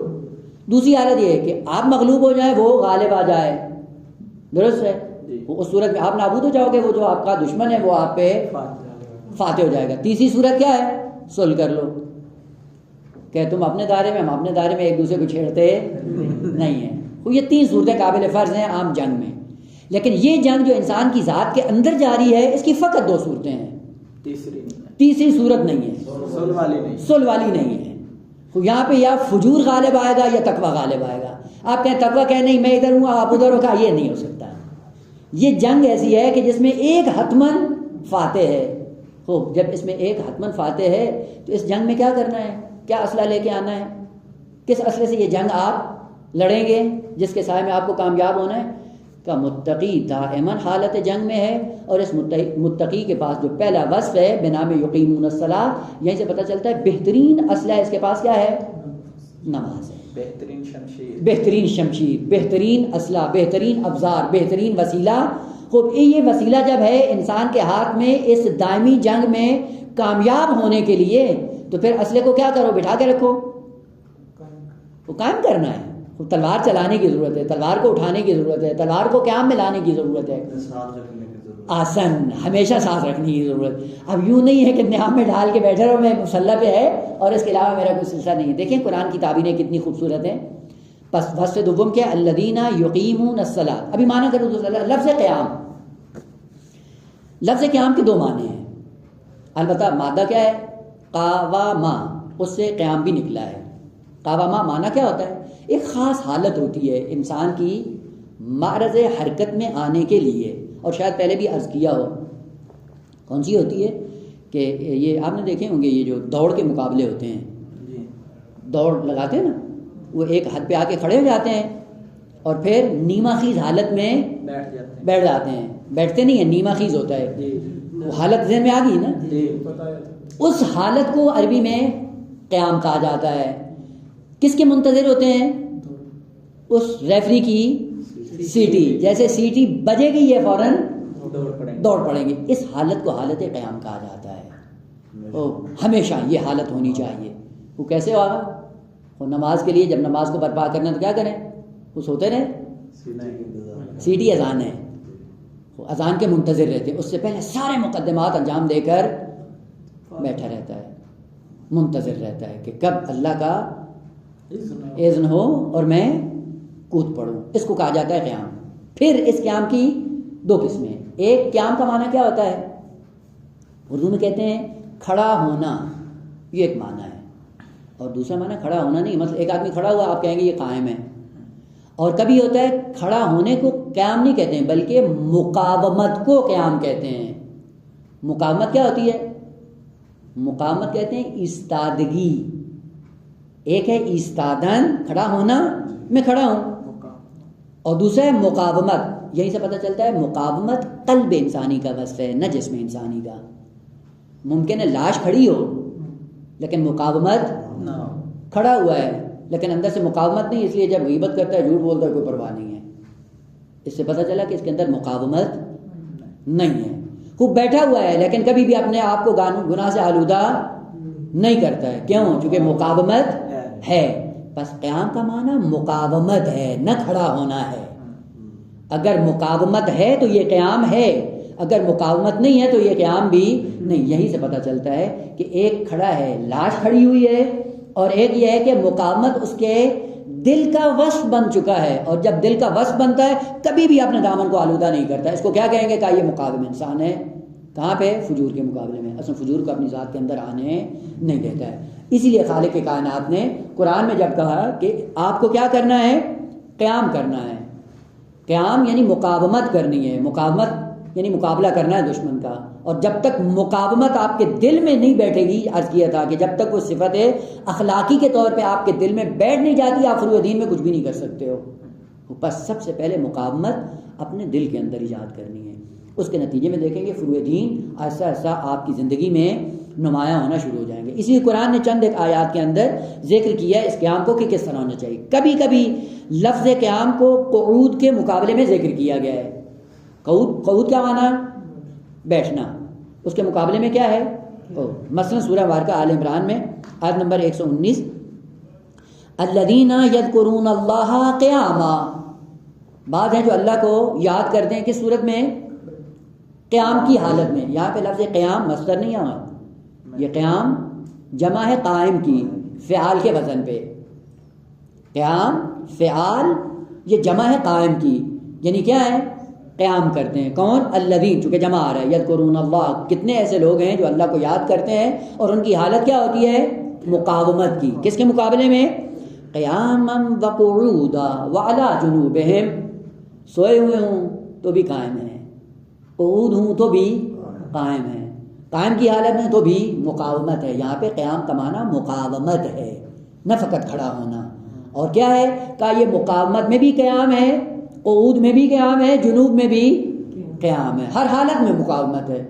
دوسری حالت یہ ہے کہ آپ مغلوب ہو جائیں، وہ غالب آ جائے. درست ہے؟ اس صورت میں آپ نابود ہو جاؤ گے، وہ جو آپ کا دشمن ہے وہ آپ پہ فاتح ہو جائے گا. تیسری صورت کیا ہے؟ صلح کر لو، کہ تم اپنے دائرے میں ہم اپنے دائرے میں، ایک دوسرے کو چھیڑتے نہیں ہیں. یہ 3 صورتیں قابل فرض ہیں عام جنگ میں. لیکن یہ جنگ جو انسان کی ذات کے اندر جاری ہے اس کی فقط 2 صورتیں ہیں، تیسری صورت نہیں ہے، صلح والی نہیں ہے. یہاں پہ یا فجور غالب آئے گا یا تقوی غالب آئے گا. آپ کہیں تقوی کہیں نہیں میں ادھر ہوں آپ ادھر ہو، کہا یہ نہیں ہو سکتا. یہ جنگ ایسی ہے کہ جس میں ایک حتمن فاتح ہے. خوب جب اس میں ایک حتمن فاتح ہے تو اس جنگ میں کیا کرنا ہے؟ کیا اسلحہ لے کے آنا ہے؟ کس اسلحے سے یہ جنگ آپ لڑیں گے جس کے سائے میں آپ کو کامیاب ہونا ہے؟ کہ متقی دائماً حالت جنگ میں ہے. اور اس متقی کے پاس جو پہلا وصف ہے بنام یقیمون الصلاۃ، یہیں سے پتہ چلتا ہے بہترین اسلحہ اس کے پاس کیا ہے؟ نماز ہے. بہترین شمشیر، بہترین اسلحہ، بہترین افزار، بہترین وسیلہ. خوب یہ وسیلہ جب ہے انسان کے ہاتھ میں اس دائمی جنگ میں کامیاب ہونے کے لیے، تو پھر اسلحے کو کیا کرو؟ بٹھا کے رکھو. وہ قائم کرنا ہے. تلوار چلانے کی ضرورت ہے، تلوار کو اٹھانے کی ضرورت ہے، تلوار کو قیام میں لانے کی ضرورت ہے، آسن ہمیشہ ساتھ رکھنے کی ضرورت. اب یوں نہیں ہے کہ نیام میں ڈال کے بیٹھے رہو میں مسلح پہ ہے اور اس کے علاوہ میرا کوئی سلسلہ نہیں ہے. دیکھیں قرآن کی تعبیریں کتنی خوبصورت ہیں. پس وصف دوم کیا؟ الذین یقیمون الصلاۃ. ابھی معنی کرو تو لفظ قیام، لفظ قیام کے 2 معنی ہیں. البتہ مادہ کیا ہے؟ قاواما، اس سے قیام بھی نکلا ہے. قاواما معنی کیا ہوتا ہے؟ ایک خاص حالت ہوتی ہے انسان کی معرض حرکت میں آنے کے لیے. اور شاید پہلے بھی عرض کیا ہو. کون سی ہوتی ہے؟ کہ یہ آپ نے دیکھے ہوں گے یہ جو دوڑ کے مقابلے ہوتے ہیں، دوڑ لگاتے ہیں نا، وہ ایک حد پہ آ کے کھڑے ہو جاتے ہیں اور پھر نیما خیز حالت میں بیٹھ جاتے ہیں. بیٹھتے نہیں ہیں، نیما خیز ہوتا ہے. وہ حالت ذہن میں آ گئی نا. اس حالت کو عربی میں قیام کہا جاتا ہے. کس کے منتظر ہوتے ہیں؟ اس ریفری کی سیٹی. جیسے سیٹی بجے گی یہ فوراً دوڑ پڑیں گے. اس حالت کو حالت قیام کہا جاتا ہے. ہمیشہ یہ حالت ہونی چاہیے. وہ کیسے ہوگا؟ وہ نماز کے لیے جب نماز کو برپا کرنا تو کیا کریں؟ وہ سوتے رہیں. سیٹی اذان ہے، وہ اذان کے منتظر رہتے ہیں. اس سے پہلے سارے مقدمات انجام دے کر بیٹھا رہتا ہے، منتظر رہتا ہے کہ کب اللہ کا اذن ہو اور میں کود پڑوں. اس کو کہا جاتا ہے قیام. پھر اس قیام کی دو قسمیں. ایک قیام کا معنی کیا ہوتا ہے؟ اردو میں کہتے ہیں کھڑا ہونا، یہ ایک معنی ہے. اور دوسرا معنی کھڑا ہونا نہیں، مطلب ایک آدمی کھڑا ہوا آپ کہیں گے یہ قائم ہے. اور کبھی ہوتا ہے کھڑا ہونے کو قیام نہیں کہتے ہیں بلکہ مقاومت کو قیام کہتے ہیں. مقاومت کیا ہوتی ہے؟ مقاومت کہتے ہیں ایستادگی. ایک ہے ایستادن، کھڑا ہونا، میں کھڑا ہوں. اور دوسرا ہے مقاومت. یہیں سے پتہ چلتا ہے مقاومت قلب انسانی کا وصف ہے، نہ جسم انسانی کا. ممکن ہے لاش کھڑی ہو لیکن مقاومت کھڑا ہوا ہے لیکن اندر سے مقاومت نہیں. اس لیے جب غیبت کرتا ہے، جھوٹ بولتا ہے، کوئی پرواہ نہیں ہے. اس سے پتہ چلا کہ اس کے اندر مقاومت نہیں ہے. خوب بیٹھا ہوا ہے لیکن کبھی بھی اپنے آپ کو گناہ سے آلودہ نہیں کرتا ہے. کیوں؟ چونکہ مقاومت ہے. بس قیام کا معنی مقاومت ہے، نہ کھڑا ہونا ہے. اگر مقاومت ہے تو یہ قیام ہے، اگر مقاومت نہیں ہے تو یہ قیام بھی نہیں. یہی سے پتہ چلتا ہے کہ ایک کھڑا ہے، لاش کھڑی ہوئی ہے، اور ایک یہ ہے کہ مقاومت اس کے دل کا وصف بن چکا ہے. اور جب دل کا وصف بنتا ہے کبھی بھی اپنے دامن کو آلودہ نہیں کرتا. اس کو کیا کہیں گے؟ کہ یہ مقاوم انسان ہے. کہاں پہ؟ فجور کے مقابلے میں. اصل فجور کو اپنی ذات کے اندر آنے نہیں دیتا ہے. اسی لیے خالق کے کائنات نے قرآن میں جب کہا کہ آپ کو کیا کرنا ہے؟ قیام کرنا ہے. قیام یعنی مقاومت کرنی ہے. مقاومت یعنی مقابلہ کرنا ہے دشمن کا. اور جب تک مقاومت آپ کے دل میں نہیں بیٹھے گی، عرض کیا تھا کہ جب تک وہ صفت اخلاقی کے طور پہ آپ کے دل میں بیٹھ نہیں جاتی، آپ فروع دین میں کچھ بھی نہیں کر سکتے ہو. بس سب سے پہلے مقاومت اپنے دل کے اندر ایجاد کرنی ہے. اس کے نتیجے میں دیکھیں گے فروع دین آہستہ آہستہ آپ کی زندگی میں نمایاں ہونا شروع ہو جائیں گے. اسی لیے قرآن نے چند ایک آیات کے اندر ذکر کیا ہے اس قیام کو کہ کس طرح ہونا چاہیے. کبھی کبھی لفظ قیام کو قعود کے مقابلے میں ذکر کیا گیا ہے. قعود کیا معنی؟ بیٹھنا. اس کے مقابلے میں کیا ہے؟ مثلا سورہ مبارکہ آل عمران میں آیت نمبر 119 الذین یذکرون اللہ قیاما. بعض ہیں جو اللہ کو یاد کرتے ہیں کس صورت میں؟ قیام کی حالت میں. یہاں پہ لفظ قیام مصدر نہیں آیا، یہ قیام جمع ہے قائم کی، فعال کے وزن پہ. قیام فعال، یہ جمع ہے قائم کی، یعنی کیا ہے؟ قیام کرتے ہیں. کون؟ الذین، چونکہ جمع آ رہا ہے. یذکرون اللہ، کتنے ایسے لوگ ہیں جو اللہ کو یاد کرتے ہیں اور ان کی حالت کیا ہوتی ہے؟ مقاومت کی. کس کے مقابلے میں؟ قیاما وقعودا وعلی جنوبہم. سوئے ہوئے ہوں تو بھی قائم ہیں، قعود ہوں تو بھی قائم ہیں، قائم کی حالت میں تو بھی مقاومت ہے. یہاں پہ قیام کا معنی مقاومت ہے، نہ فقط کھڑا ہونا. اور کیا ہے؟ کہ یہ مقاومت میں بھی قیام ہے، قعود میں بھی قیام ہے، جنوب میں بھی قیام ہے. ہر حالت میں مقاومت ہے.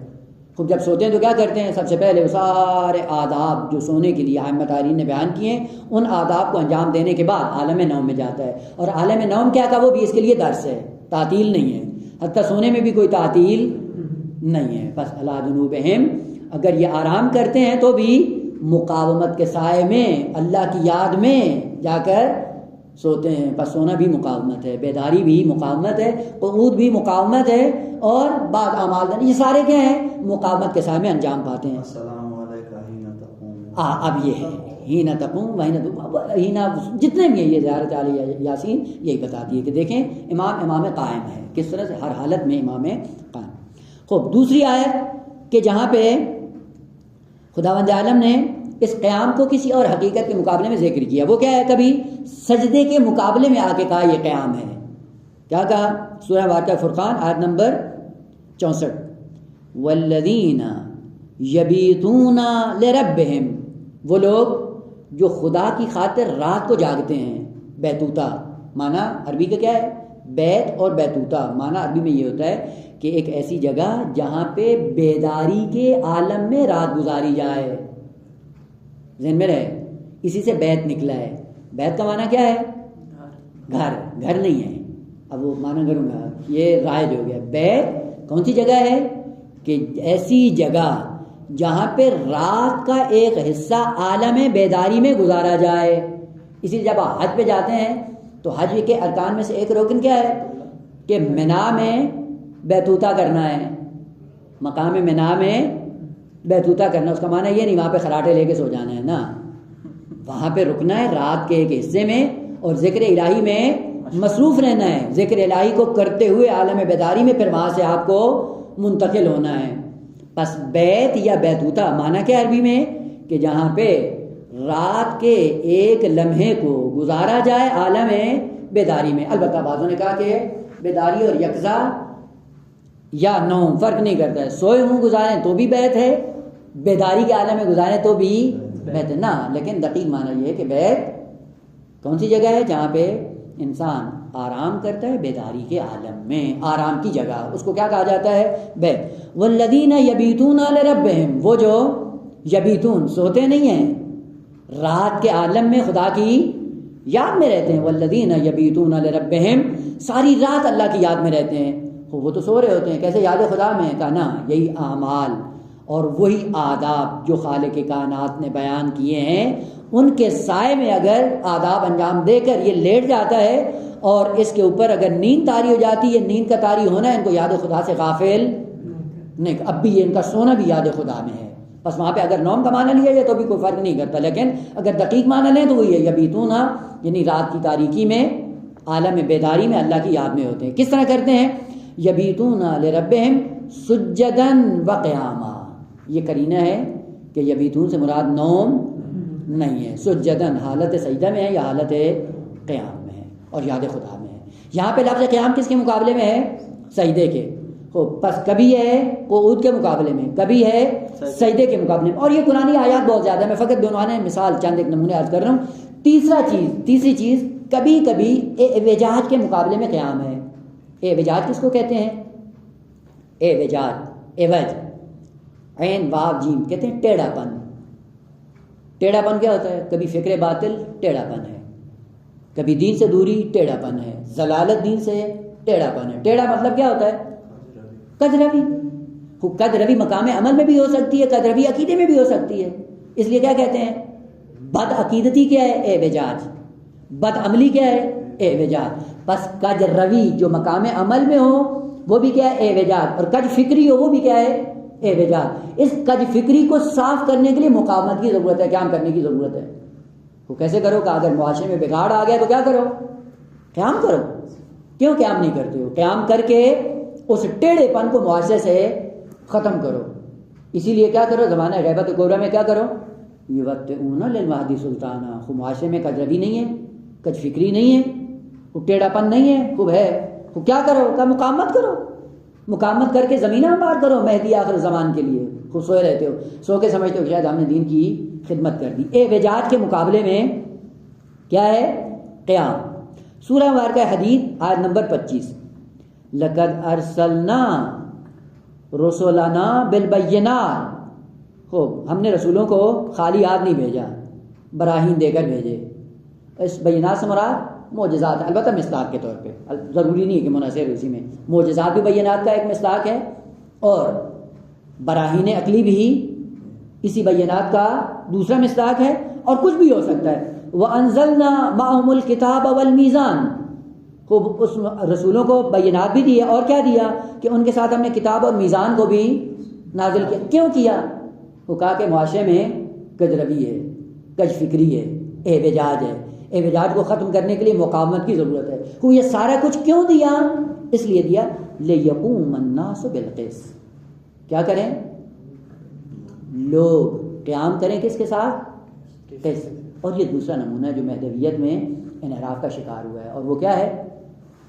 خود جب سوتے ہیں تو کیا کرتے ہیں؟ سب سے پہلے وہ سارے آداب جو سونے کے لیے ائمہ تارین نے بیان کیے ہیں، ان آداب کو انجام دینے کے بعد عالم نوم میں جاتا ہے. اور عالم نوم کیا تھا؟ وہ بھی اس کے لیے درس ہے، تعطیل نہیں ہے. حتیٰ سونے میں بھی کوئی تعطیل نہیں ہے. بس علی جنوبہم، اگر یہ آرام کرتے ہیں تو بھی مقاومت کے سائے میں اللہ کی یاد میں جا کر سوتے ہیں. بس سونا بھی مقاومت ہے، بیداری بھی مقاومت ہے، قعود بھی مقاومت ہے، اور بعض اعمال یہ سارے کیا ہیں؟ مقاومت کے سائے میں انجام پاتے ہیں. السلام علیکم حین تقوم. اب یہ ہے حین تقوم حین، جتنے بھی ہیں یہ زیارت علی یاسین یہی بتاتی ہے کہ دیکھیں امام قائم ہے، کس طرح سے ہر حالت میں امام قائم. خوب، دوسری آیت کہ جہاں پہ خداوند عالم نے اس قیام کو کسی اور حقیقت کے مقابلے میں ذکر کیا، وہ کیا ہے؟ کبھی سجدے کے مقابلے میں آ کے کہا یہ قیام ہے. کیا کہا؟ سورہ واقعہ فرقان آیت نمبر 64 والذین یبیتون لربہم. وہ لوگ جو خدا کی خاطر رات کو جاگتے ہیں. بیتوتا معنی عربی کا کیا ہے؟ بیت اور بیتوتا معنی عربی میں یہ ہوتا ہے کہ ایک ایسی جگہ جہاں پہ بیداری کے عالم میں رات گزاری جائے. ذہن میں رہے, اسی سے بیت نکلا ہے. بیت کا معنی کیا ہے؟ گھر. گھر نہیں ہے, اب وہ معنی کروں گا, یہ رائج ہو گیا. بیت کون سی جگہ ہے؟ کہ ایسی جگہ جہاں پہ رات کا ایک حصہ عالم بیداری میں گزارا جائے. اسی لیے جب آپ حج پہ جاتے ہیں تو حج کے ارکان میں سے ایک رکن کیا ہے؟ کہ منا میں بیتوتا کرنا ہے. مقام منا میں بیتوتا کرنا, اس کا معنی یہ نہیں وہاں پہ خراٹے لے کے سو جانا ہے نا, وہاں پہ رکنا ہے رات کے ایک حصے میں اور ذکر الہی میں مصروف رہنا ہے. ذکر الہی کو کرتے ہوئے عالم بیداری میں پھر وہاں سے آپ کو منتقل ہونا ہے. پس بیت یا بیتوتا معنی کیا عربی میں؟ کہ جہاں پہ رات کے ایک لمحے کو گزارا جائے عالم بیداری میں. البتہ بعضوں نے کہا کہ بیداری اور یقظہ یا نوم فرق نہیں کرتا ہے, سوئے ہوں گزاریں تو بھی بیت ہے, بیداری کے عالم میں گزاریں تو بھی بیت ہے نا. لیکن دقیق معنی یہ ہے کہ بیت کون سی جگہ ہے؟ جہاں پہ انسان آرام کرتا ہے بیداری کے عالم میں, آرام کی جگہ, اس کو کیا کہا جاتا ہے؟ بیت. والذین یبیتون لربہم, وہ جو یبیتون سوتے نہیں ہیں, رات کے عالم میں خدا کی یاد میں رہتے ہیں. والذین یبیتون لربہم, ساری رات اللہ کی یاد میں رہتے ہیں. وہ تو سو رہے ہوتے ہیں, کیسے یاد خدا میں؟ کہا نا یہی اعمال اور وہی آداب جو خالق کائنات نے بیان کیے ہیں, ان کے سائے میں اگر آداب انجام دے کر یہ لیٹ جاتا ہے اور اس کے اوپر اگر نیند طاری ہو جاتی ہے, نیند کا طاری ہونا ہے, ان کو یاد خدا سے غافل نہیں. اب بھی یہ ان کا سونا بھی یاد خدا میں ہے. بس وہاں پہ اگر نوم کا معنی لیا جائے تو بھی کوئی فرق نہیں کرتا, لیکن اگر دقیق معنی لیں تو وہی ہے یبیتون, یعنی رات کی تاریکی میں عالم بیداری میں اللہ کی یاد میں ہوتے ہیں. کس طرح کرتے ہیں؟ یبیتون لربہم سجدن وقیاما, یہ قرینہ ہے کہ یبیتون سے مراد نوم نہیں ہے, سجدن حالت سجدہ میں ہے یا حالت قیام میں ہے اور یاد خدا میں ہے. یہاں پہ لفظ قیام کس کے مقابلے میں ہے؟ سجدے کے. پس کبھی ہے قعود کے مقابلے میں, کبھی ہے سجدے کے مقابلے میں. اور یہ قرآنی آیات بہت زیادہ ہے, میں فقط دونوں نے مثال چند ایک نمونے عرض کر رہا ہوں. تیسری چیز کبھی کبھی اعوجاج کے مقابلے میں قیام ہے. اعوجاج کس کو کہتے ہیں؟ اعوجاج, عوج عین واو جیم, کہتے ہیں ٹیڑھا پن. ٹیڑھا پن کیا ہوتا ہے؟ کبھی فکر باطل ٹیڑھا پن ہے, کبھی دین سے دوری ٹیڑھا پن ہے, ضلالت دین سے ٹیڑھا پن ہے. ٹیڑھا مطلب کیا ہوتا ہے؟ قدروی. قدروی مقام عمل میں بھی ہو سکتی ہے, قدروی عقیدے میں بھی ہو سکتی ہے. اس لیے کیا کہتے ہیں؟ بد عقیدتی کیا ہے؟ اعوجاج. بد عملی کیا ہے؟ اعوجاج. بس کج روی جو مقام عمل میں ہو وہ بھی کیا ہے؟ اعوجاج. اور کج فکری ہو وہ بھی کیا ہے؟ اعوجاج. اس کج فکری کو صاف کرنے کے لیے مقاومت کی ضرورت ہے, قیام کرنے کی ضرورت ہے. وہ کیسے کرو کہ اگر معاشرے میں بگاڑ آ گیا تو کیا کرو؟ قیام کرو. کیوں قیام نہیں کرتے ہو؟ قیام کر کے اس ٹیڑھے پن کو معاشرے سے ختم کرو. اسی لیے کیا کرو؟ زمانہ غیبت کبریٰ میں کیا کرو؟ یوطئون للمہدی سلطانہ. خوب معاشرے میں کج روی نہیں ہے, کج فکری نہیں ہے, خوب ٹیڑھا پن نہیں ہے, خوب ہے. خوب کیا کرو؟ کہ مقاومت کرو. مقاومت کر کے زمینہ ہموار کرو مہدی آخر زمان کے لیے. خوب سوئے رہتے ہو, سو کے سمجھتے ہو شاید ہم نے دین کی خدمت کر دی. اعوجاج کے مقابلے میں کیا ہے؟ قیام. سورہ مبارکہ حدید آیت نمبر 25, لقد ارسلنا رسولنا بالبینات. خوب ہم نے رسولوں کو خالی ہاتھ نہیں بھیجا, براہین دے کر بھیجے. اس بینات سے مراد معجزات, البتہ مصداق کے طور پہ, ضروری نہیں کہ منحصر اسی میں. معجزات بھی بینات کا ایک مصداق ہے اور براہین عقلی بھی اسی بینات کا دوسرا مصداق ہے, اور کچھ بھی ہو سکتا ہے. وَأَنزَلْنَا مَعَهُمُ الْكِتَابَ وَالْمِيزَانَ. خوب اس رسولوں کو بینات بھی دیے, اور کیا دیا کہ ان کے ساتھ ہم نے کتاب اور میزان کو بھی نازل کیا. کیوں کیا؟ وہ کہا کہ معاشرے میں کج روی ہے, کج فکری ہے, اعوجاج ہے. اعوجاج کو ختم کرنے کے لیے مقاومت کی ضرورت ہے. وہ یہ سارا کچھ کیوں دیا؟ اس لیے دیا لِيَقُومَ النَّاسُ بِالْقِسْطِ. کیا کریں؟ لوگ قیام کریں کس کے ساتھ؟ قسط. اور یہ دوسرا نمونہ ہے جو مہدویت میں انحراف کا شکار ہوا ہے, اور وہ کیا ہے؟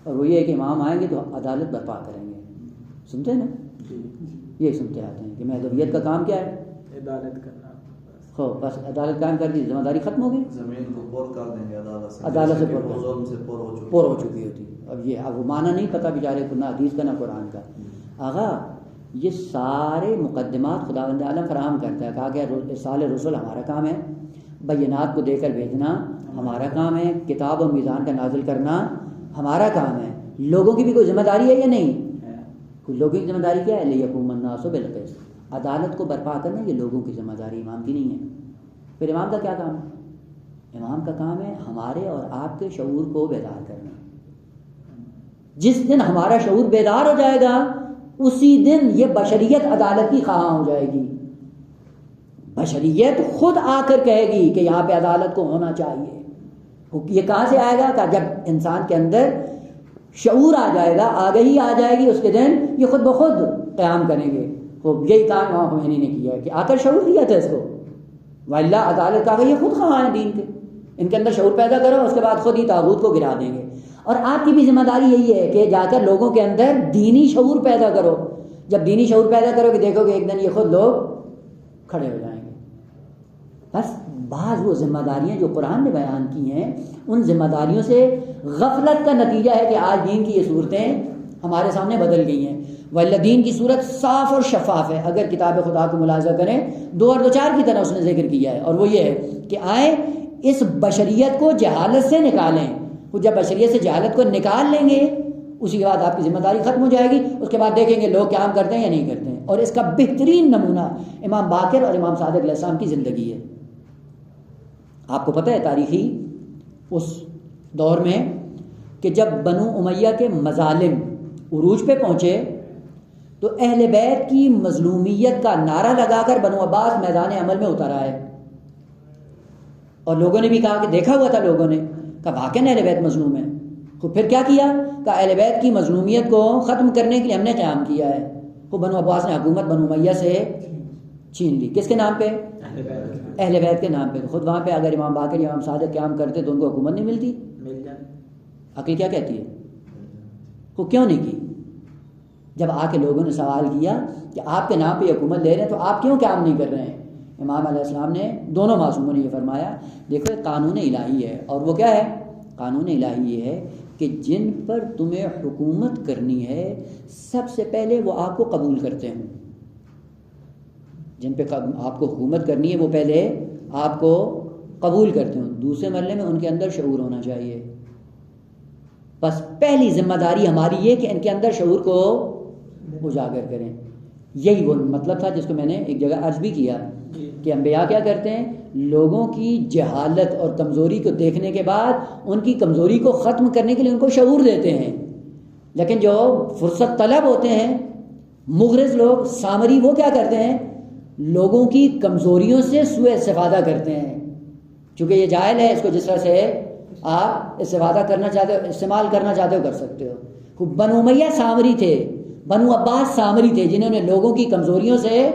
اور وہ یہ ہے کہ امام آئیں گے تو عدالت برپا کریں گے. سنتے ہیں نا, یہ سنتے آتے ہیں کہ مہدویت کا کام کیا ہے؟ عدالت کرنا. خوب بس عدالت قائم کر دی، ذمہ داری ختم ہو گئی، زمین کو پر کر دیں گے عدالت سے، عدالت سے جیسے کہ پر وہ ظلم سے پر پر ہو چکی ہوتی. اب وہ معنی نہیں پتہ بیچارے کو، نہ حدیث کا نہ قرآن کا. آغا یہ سارے مقدمات خداوند عالم فراہم کرتا ہے. کہا کہ ارسال رسول ہمارا کام ہے، بینات کو دے کر بھیجنا ہمارا کام ہے، کتاب و میزان کا نازل کرنا ہمارا کام ہے. لوگوں کی بھی کوئی ذمہ داری ہے یا نہیں؟ لوگوں کی ذمہ داری کیا ہے؟ لیقوم الناس بالقسط، عدالت کو برپا کرنا یہ لوگوں کی ذمہ داری، امام کی نہیں ہے. پھر امام کا کیا کام ہے؟ امام کا کام ہے ہمارے اور آپ کے شعور کو بیدار کرنا. جس دن ہمارا شعور بیدار ہو جائے گا اسی دن یہ بشریت عدالت کی خواہاں ہو جائے گی. بشریت خود آ کر کہے گی کہ یہاں پہ عدالت کو ہونا چاہیے. یہ کہاں سے آئے گا؟ کہ جب انسان کے اندر شعور آ جائے گا، آگہی آ جائے گی، اس کے دن یہ خود بخود قیام کریں گے. یہی کام امام خمینی نے کیا ہے کہ آ کر شعور دیا تھا اس کو. واللہ عدالت کا یہ خود خواہاں ہیں دین کے، ان کے اندر شعور پیدا کرو، اس کے بعد خود ہی طاغوت کو گرا دیں گے. اور آپ کی بھی ذمہ داری یہی ہے کہ جا کر لوگوں کے اندر دینی شعور پیدا کرو. جب دینی شعور پیدا کرو کہ دیکھو کہ ایک دن یہ خود لوگ کھڑے ہو جائیں گے. بس بعض وہ ذمہ داریاں جو قرآن نے بیان کی ہیں ان ذمہ داریوں سے غفلت کا نتیجہ ہے کہ آج دین کی یہ صورتیں ہمارے سامنے بدل گئی ہیں. واللہ دین کی صورت صاف اور شفاف ہے. اگر کتاب خدا کو ملاحظہ کریں 2 اور 2 4 کی طرح اس نے ذکر کیا ہے، اور وہ یہ ہے کہ آئیں اس بشریت کو جہالت سے نکالیں. وہ جب بشریت سے جہالت کو نکال لیں گے اسی کے بعد آپ کی ذمہ داری ختم ہو جائے گی. اس کے بعد دیکھیں گے لوگ قیام کرتے ہیں یا نہیں کرتے ہیں. اور اس کا بہترین نمونہ امام باقر اور امام صادق علیہ السلام کی زندگی ہے. آپ کو پتہ ہے تاریخی اس دور میں کہ جب بنو امیہ کے مظالم عروج پہ پہنچے تو اہل بیت کی مظلومیت کا نعرہ لگا کر بنو عباس میدان عمل میں اتر آئے. اور لوگوں نے بھی کہا کہ دیکھا ہوا تھا، لوگوں نے کہا واقعی اہل بیت مظلوم ہے. تو پھر کیا کیا؟ کہ اہل بیت کی مظلومیت کو ختم کرنے کے لیے ہم نے قیام کیا ہے. وہ بنو عباس نے حکومت بنو امیہ سے چھین لی. کس کے نام پہ؟ اہل بیت کے نام پہ. خود وہاں پہ اگر امام باقر یا امام صادق قیام کرتے تو ان کو حکومت نہیں ملتی. عقل کیا کہتی ہے؟ وہ کیوں نہیں کی؟ جب آ کے لوگوں نے سوال کیا کہ آپ کے نام پہ حکومت لے رہے ہیں تو آپ کیوں قیام نہیں کر رہے ہیں؟ امام علیہ السلام نے، دونوں معصوموں نے یہ فرمایا دیکھو قانون الہی ہے. اور وہ کیا ہے؟ قانون الہی یہ ہے کہ جن پر تمہیں حکومت کرنی ہے سب سے پہلے وہ آپ کو قبول کرتے ہیں. جن پہ آپ کو حکومت کرنی ہے وہ پہلے آپ کو قبول کرتے ہیں. دوسرے مرحلے میں ان کے اندر شعور ہونا چاہیے. بس پہلی ذمہ داری ہماری یہ کہ ان کے اندر شعور کو اجاگر کریں. یہی وہ مطلب تھا جس کو میں نے ایک جگہ عرض بھی کیا کہ انبیاء کیا کرتے ہیں؟ لوگوں کی جہالت اور کمزوری کو دیکھنے کے بعد ان کی کمزوری کو ختم کرنے کے لیے ان کو شعور دیتے ہیں. لیکن جو فرصت طلب ہوتے ہیں مغرض لوگ، سامری، وہ کیا کرتے ہیں؟ لوگوں کی کمزوریوں سے سوء استفادہ کرتے ہیں. چونکہ یہ جاہل ہے، اس کو جس طرح سے آپ استفادہ کرنا چاہتے ہو، استعمال کرنا چاہتے ہو کر سکتے ہو. بنو امیہ سامری تھے، بنو عباس سامری تھے جنہوں نے لوگوں کی کمزوریوں سے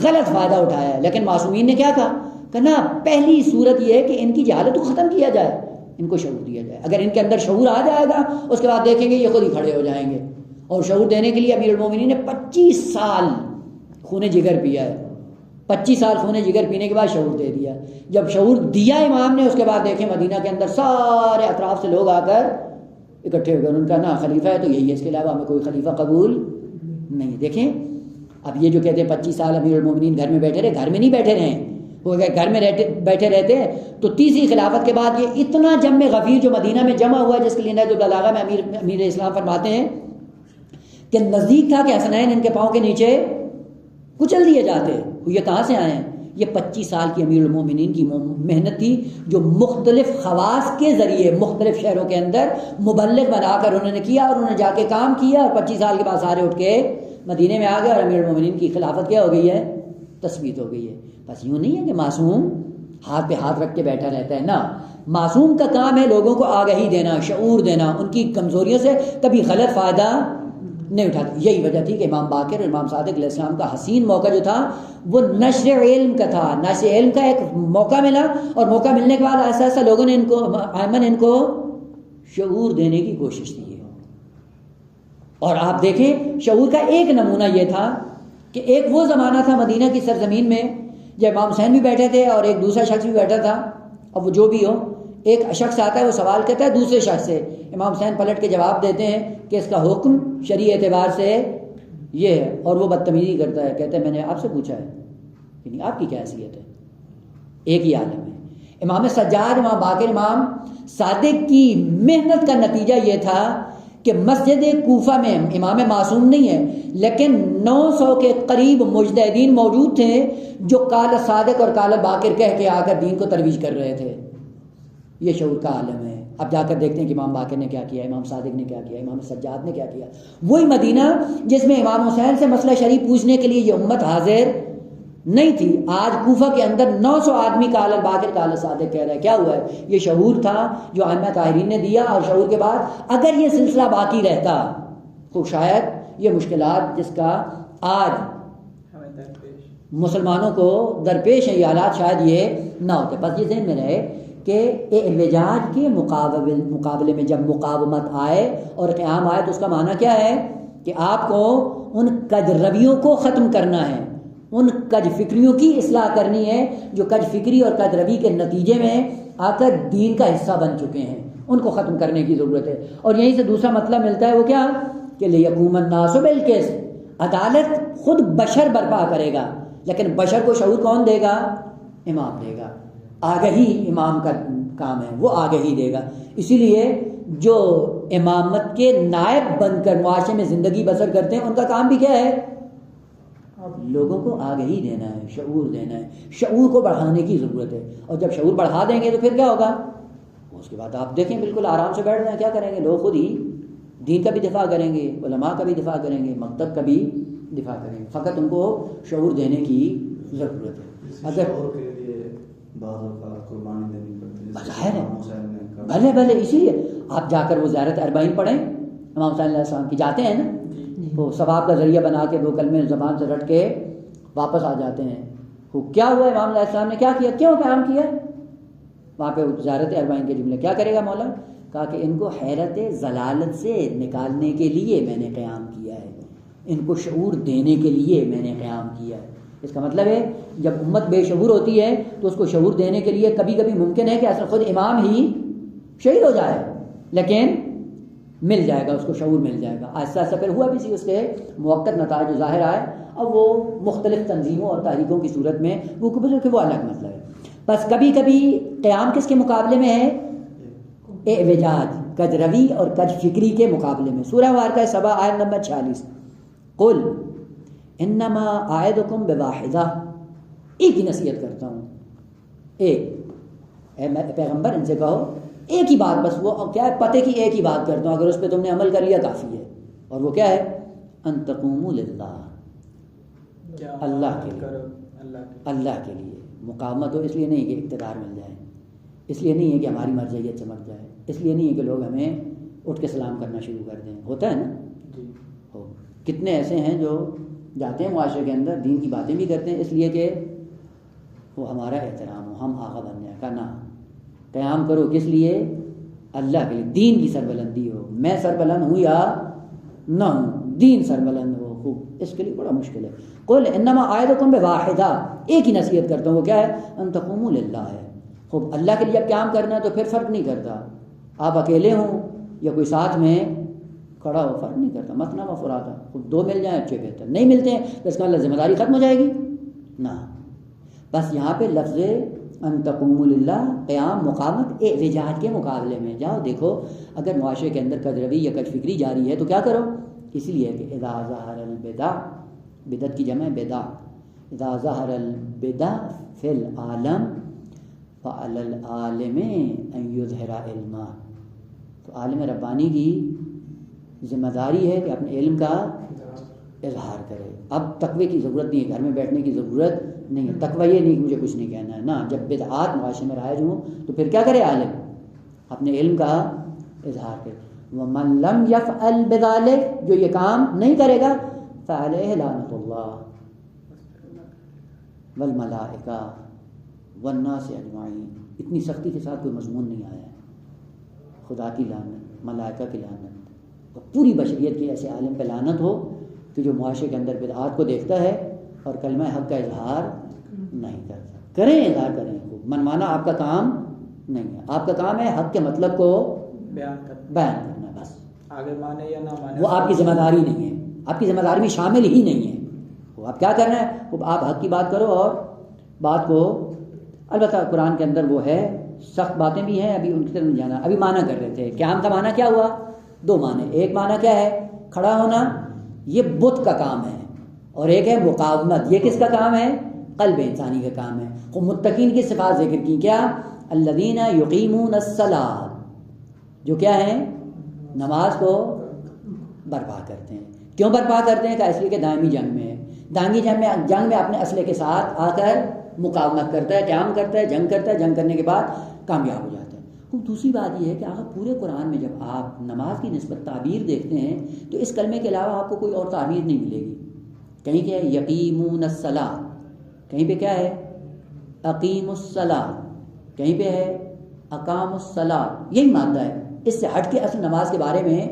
غلط فائدہ اٹھایا ہے. لیکن معصومین نے کیا کہا نا پہلی صورت یہ ہے کہ ان کی جہالت کو ختم کیا جائے، ان کو شعور دیا جائے. اگر ان کے اندر شعور آ جائے گا اس کے بعد دیکھیں گے یہ خود ہی کھڑے ہو جائیں گے. اور شعور دینے کے لیے امیر المومنین نے 25 سال خون جگر پیا ہے. 25 سال خون جگر پینے کے بعد شعور دے دیا. جب شعور دیا امام نے اس کے بعد دیکھیں مدینہ کے اندر سارے اطراف سے لوگ آ کر اکٹھے ہو گئے. ان کا نا خلیفہ ہے تو یہی ہے، اس کے علاوہ ہمیں کوئی خلیفہ قبول نہیں. دیکھیں اب یہ جو کہتے ہیں 25 سال امیر المومنین گھر میں بیٹھے رہے، گھر میں نہیں بیٹھے رہے. وہ گھر میں بیٹھے رہتے تو تیسری خلافت کے بعد یہ اتنا جم غفیر جو مدینہ میں جمع ہوا، جس کے لیے نہج البلاغہ میں امیر اسلام فرماتے ہیں کہ نزدیک تھا کہ حسنین ان کے پاؤں کے نیچے کچل دیے جاتے. یہ کہاں سے آئے ہیں؟ یہ 25 سال کی امیر المومنین کی محنت تھی جو مختلف خواص کے ذریعے مختلف شہروں کے اندر مبلغ بنا کر انہوں نے کیا، اور انہوں نے جا کے کام کیا. اور 25 سال کے بعد سارے اٹھ کے مدینے میں آ گئے اور امیر المومنین کی خلافت کیا ہو گئی ہے؟ تثبیت ہو گئی ہے. بس یوں نہیں ہے کہ معصوم ہاتھ پہ ہاتھ رکھ کے بیٹھا رہتا ہے. نا، معصوم کا کام ہے لوگوں کو آگہی دینا، شعور دینا، ان کی کمزوریوں سے کبھی غلط فائدہ نہیں اٹھاتا. یہی وجہ تھی کہ امام باقر اور امام صادق علیہ السلام کا حسین موقع جو تھا وہ نشر علم کا تھا. نشر علم کا ایک موقع ملا، اور موقع ملنے کے بعد ایسا ایسا لوگوں نے ان کو شعور دینے کی کوشش کی ہے. اور آپ دیکھیں شعور کا ایک نمونہ یہ تھا کہ ایک وہ زمانہ تھا مدینہ کی سرزمین میں جب امام حسین بھی بیٹھے تھے اور ایک دوسرا شخص بھی بیٹھا تھا، اب وہ جو بھی ہو، ایک شخص آتا ہے وہ سوال کرتا ہے دوسرے شخص سے، امام حسین پلٹ کے جواب دیتے ہیں کہ اس کا حکم شرعی اعتبار سے یہ ہے، اور وہ بدتمیزی کرتا ہے، کہتے ہیں میں نے آپ سے پوچھا ہے، یعنی آپ کی کیا حیثیت ہے؟ ایک ہی عالم ہے۔ امام سجاد، امام باقر، امام صادق کی محنت کا نتیجہ یہ تھا کہ مسجد کوفہ میں امام معصوم نہیں ہے، لیکن 900 کے قریب مجتہدین موجود تھے جو قال صادق اور قال باقر کہہ کے آ کر دین کو ترویج کر رہے تھے۔ یہ شعور کا عالم ہے۔ اب جا کر دیکھتے ہیں کہ امام باقر نے کیا کیا، امام صادق نے کیا کیا، امام سجاد نے کیا کیا۔ وہی مدینہ جس میں امام حسین سے مسئلہ شرعی پوچھنے کے لیے یہ امت حاضر نہیں تھی، آج کوفہ کے اندر 900 آدمی قال باقر قال صادق کہہ رہا ہے۔ کیا ہوا ہے؟ یہ شعور تھا جو ائمہ طاہرین نے دیا، اور شعور کے بعد اگر یہ سلسلہ باقی رہتا تو شاید یہ مشکلات جس کا آج مسلمانوں کو درپیش ہیں، یہ حالات شاید یہ نہ ہوتے۔ بس یہ ذہن میں رہے کہ اعوجاج کے مقابلے میں جب مقاومت آئے اور قیام آئے تو اس کا معنی کیا ہے کہ آپ کو ان کج رویوں کو ختم کرنا ہے، ان کج فکریوں کی اصلاح کرنی ہے جو کج فکری اور کج روی کے نتیجے میں آ کر دین کا حصہ بن چکے ہیں، ان کو ختم کرنے کی ضرورت ہے۔ اور یہیں سے دوسرا مطلب ملتا ہے وہ کیا کہ لیقوم الناس بالقسط، عدالت خود بشر برپا کرے گا، لیکن بشر کو شعور کون دے گا؟ امام دے گا۔ آگہی امام کا کام ہے، وہ آگہی دے گا۔ اسی لیے جو امامت کے نائب بن کر معاشرے میں زندگی بسر کرتے ہیں ان کا کام بھی کیا ہے؟ لوگوں کو آگہی دینا ہے، شعور دینا ہے، شعور کو بڑھانے کی ضرورت ہے۔ اور جب شعور بڑھا دیں گے تو پھر کیا ہوگا؟ اس کے بعد آپ دیکھیں بالکل آرام سے بیٹھ جائیں، کیا کریں گے لوگ؟ خود ہی دین کا بھی دفاع کریں گے، علماء کا بھی دفاع کریں گے، مکتب کا بھی دفاع کریں گے، فقط ان کو شعور دینے کی ضرورت ہے۔ اگر قربانی دینی پڑتی بظاہر ہے، بھلے اسی لیے آپ جا کر وہ زیارت اربعین پڑھیں امام صلی اللہ علیہ وسلم کی، جاتے ہیں نا تو ثواب کا ذریعہ بنا کے 2 کلمے زبان سے رٹ کے واپس آ جاتے ہیں۔ وہ کیا ہوا؟ امام علیہ السلام نے کیا کیا، کیوں قیام کیا؟ وہاں پہ زیارت اربعین کے جملے کیا کرے گا مولا؟ کہا کہ ان کو حیرت ضلالت سے نکالنے کے لیے میں نے قیام کیا ہے، ان کو شعور دینے کے لیے میں نے قیام کیا ہے۔ اس کا مطلب ہے جب امت بے شعور ہوتی ہے تو اس کو شعور دینے کے لیے کبھی کبھی ممکن ہے کہ اصل خود امام ہی شہید ہو جائے، لیکن مل جائے گا، اس کو شعور مل جائے گا۔ آہستہ آہستہ پھر ہوا بھی سی، اس کے موقت نتائج جو ظاہر آئے، اب وہ مختلف تنظیموں اور تحریکوں کی صورت میں وہ الگ مسئلہ ہے۔ بس کبھی کبھی قیام کس کے مقابلے میں ہے؟ اعوجاج، کج روی اور کج فکری کے مقابلے میں۔ سورہ مبارکہ سبا آیت نمبر 46، قل انما اعدکم بواحدہ، ایک ہی نصیحت کرتا ہوں، ایک، اے پیغمبر ان سے کہو ایک ہی بات، بس وہ کیا ہے؟ پتے کی ایک ہی بات کرتا ہوں، اگر اس پہ تم نے عمل کر لیا کافی ہے، اور وہ کیا ہے؟ ان تقوموا للہ، اللہ کے لیے، اللہ کے لیے مقاومت ہو، اس لیے نہیں کہ اقتدار مل جائے، اس لیے نہیں ہے کہ ہماری مرجعیت چمک جائے، اس لیے نہیں ہے کہ لوگ ہمیں اٹھ کے سلام کرنا شروع کر دیں، ہوتا ہے نا ہو، کتنے ایسے ہیں جو جاتے ہیں معاشرے کے اندر دین کی باتیں بھی کرتے ہیں اس لیے کہ وہ ہمارا احترام ہو، ہم آغا بن جائیں۔ کہنا قیام کرو کس لیے؟ اللہ کے لیے، دین کی سربلندی ہو، میں سربلند ہوں یا نہ ہوں، دین سربلند ہو، خوب، اس کے لیے بڑا مشکل ہے۔ قل انما اعدکم بواحدہ، ایک ہی نصیحت کرتا ہوں، وہ کیا ہے؟ ان تقوموا للہ ہے۔ خوب، اللہ کے لیے جب قیام کرنا ہے تو پھر فرق نہیں کرتا آپ اکیلے ہوں یا کوئی ساتھ میں کھڑا ہو، فرق نہیں کرتا، مثنیٰ و فرادا، خود 2 مل جائیں اچھے بہتر، نہیں ملتے ہیں تو اس کا مطلب ذمہ داری ختم ہو جائے گی نہ۔ بس یہاں پہ لفظ ان تقوموا للہ، قیام مقامت اعوجاج کے مقابلے میں۔ جاؤ دیکھو اگر معاشرے کے اندر کج روی یا کج فکری جاری ہے تو کیا کرو؟ اسی لیے کہ اذا ظہر البدع، بدعت کی جمع ہے بدع، اذا ظہر البدع فی العالم فعلی العالم ان یظہر علما، تو عالم ربانی کی ذمہ داری ہے کہ اپنے علم کا اظہار کرے۔ اب تقوی کی ضرورت نہیں ہے، گھر میں بیٹھنے کی ضرورت نہیں ہے، تقوی یہ نہیں کہ مجھے کچھ نہیں کہنا ہے، نہ، جب بدعات معاشرے میں رائج ہوں تو پھر کیا کرے عالم؟ اپنے علم کا اظہار کرے۔ وَمَن لَمْ يَفْعَلْ بِذَلِكَ، جو یہ کام نہیں کرے گا، فَعَلَيْهِ لَعْنَةُ اللَّهِ وَالْمَلَائِكَةِ وَالنَّاسِ أَجْمَعِينَ، اتنی سختی کے ساتھ کوئی مضمون نہیں آیا ہے، خدا کی لعنت، ملائکہ کی لعنت، اور پوری بشریت کی ایسے عالم پہ لعنت ہو کہ جو معاشرے کے اندر بدعات کو دیکھتا ہے اور کلمہ حق کا اظہار نہیں کر سکتے. کریں اظہار کریں, منوانا آپ کا کام نہیں ہے. آپ کا کام ہے حق کے مطلب کو بیان کرنا بس. آگے مانے یا نہ مانے وہ آپ کی ذمہ داری نہیں ہے, آپ کی ذمہ داری میں شامل ہی نہیں ہے. وہ آپ کیا کرنا ہے, وہ آپ حق کی بات کرو اور بات کو, البتہ قرآن کے اندر وہ ہے سخت باتیں بھی ہیں, ابھی ان کی طرف نہیں جانا. ابھی معنی کر رہے تھے قیام کا معنی کیا ہوا, دو معنی. ایک معنی کیا ہے, کھڑا ہونا, یہ بت کا کام ہے, اور ایک ہے مقاومت, یہ کس کا کام ہے, قلب انسانی کا کام ہے. وہ متقین کی صفات ذکر کی, کیا, الذین یقیمون الصلاۃ, جو کیا ہیں, نماز کو برپا کرتے ہیں. کیوں برپا کرتے ہیں, کہ اس لیے کہ دائمی جنگ میں ہے, دائمی جنگ میں اپنے اسلحے کے ساتھ آ کر مقاومت کرتا ہے, قیام کرتا ہے, جنگ کرتا ہے, جنگ کرنے کے بعد کامیاب ہو جاتا ہے. دوسری بات یہ ہے کہ آخر پورے قرآن میں جب آپ نماز کی نسبت تعبیر دیکھتے ہیں تو اس کلمے کے علاوہ آپ کو کوئی اور تعبیر نہیں ملے گی. کہیں کیا ہے, یقیمون الصلاۃ, کہیں پہ کیا ہے, اقیم الصلاۃ, کہیں پہ ہے اقام الصلاۃ, یہی مادہ ہے. اس سے ہٹ کے اصل نماز کے بارے میں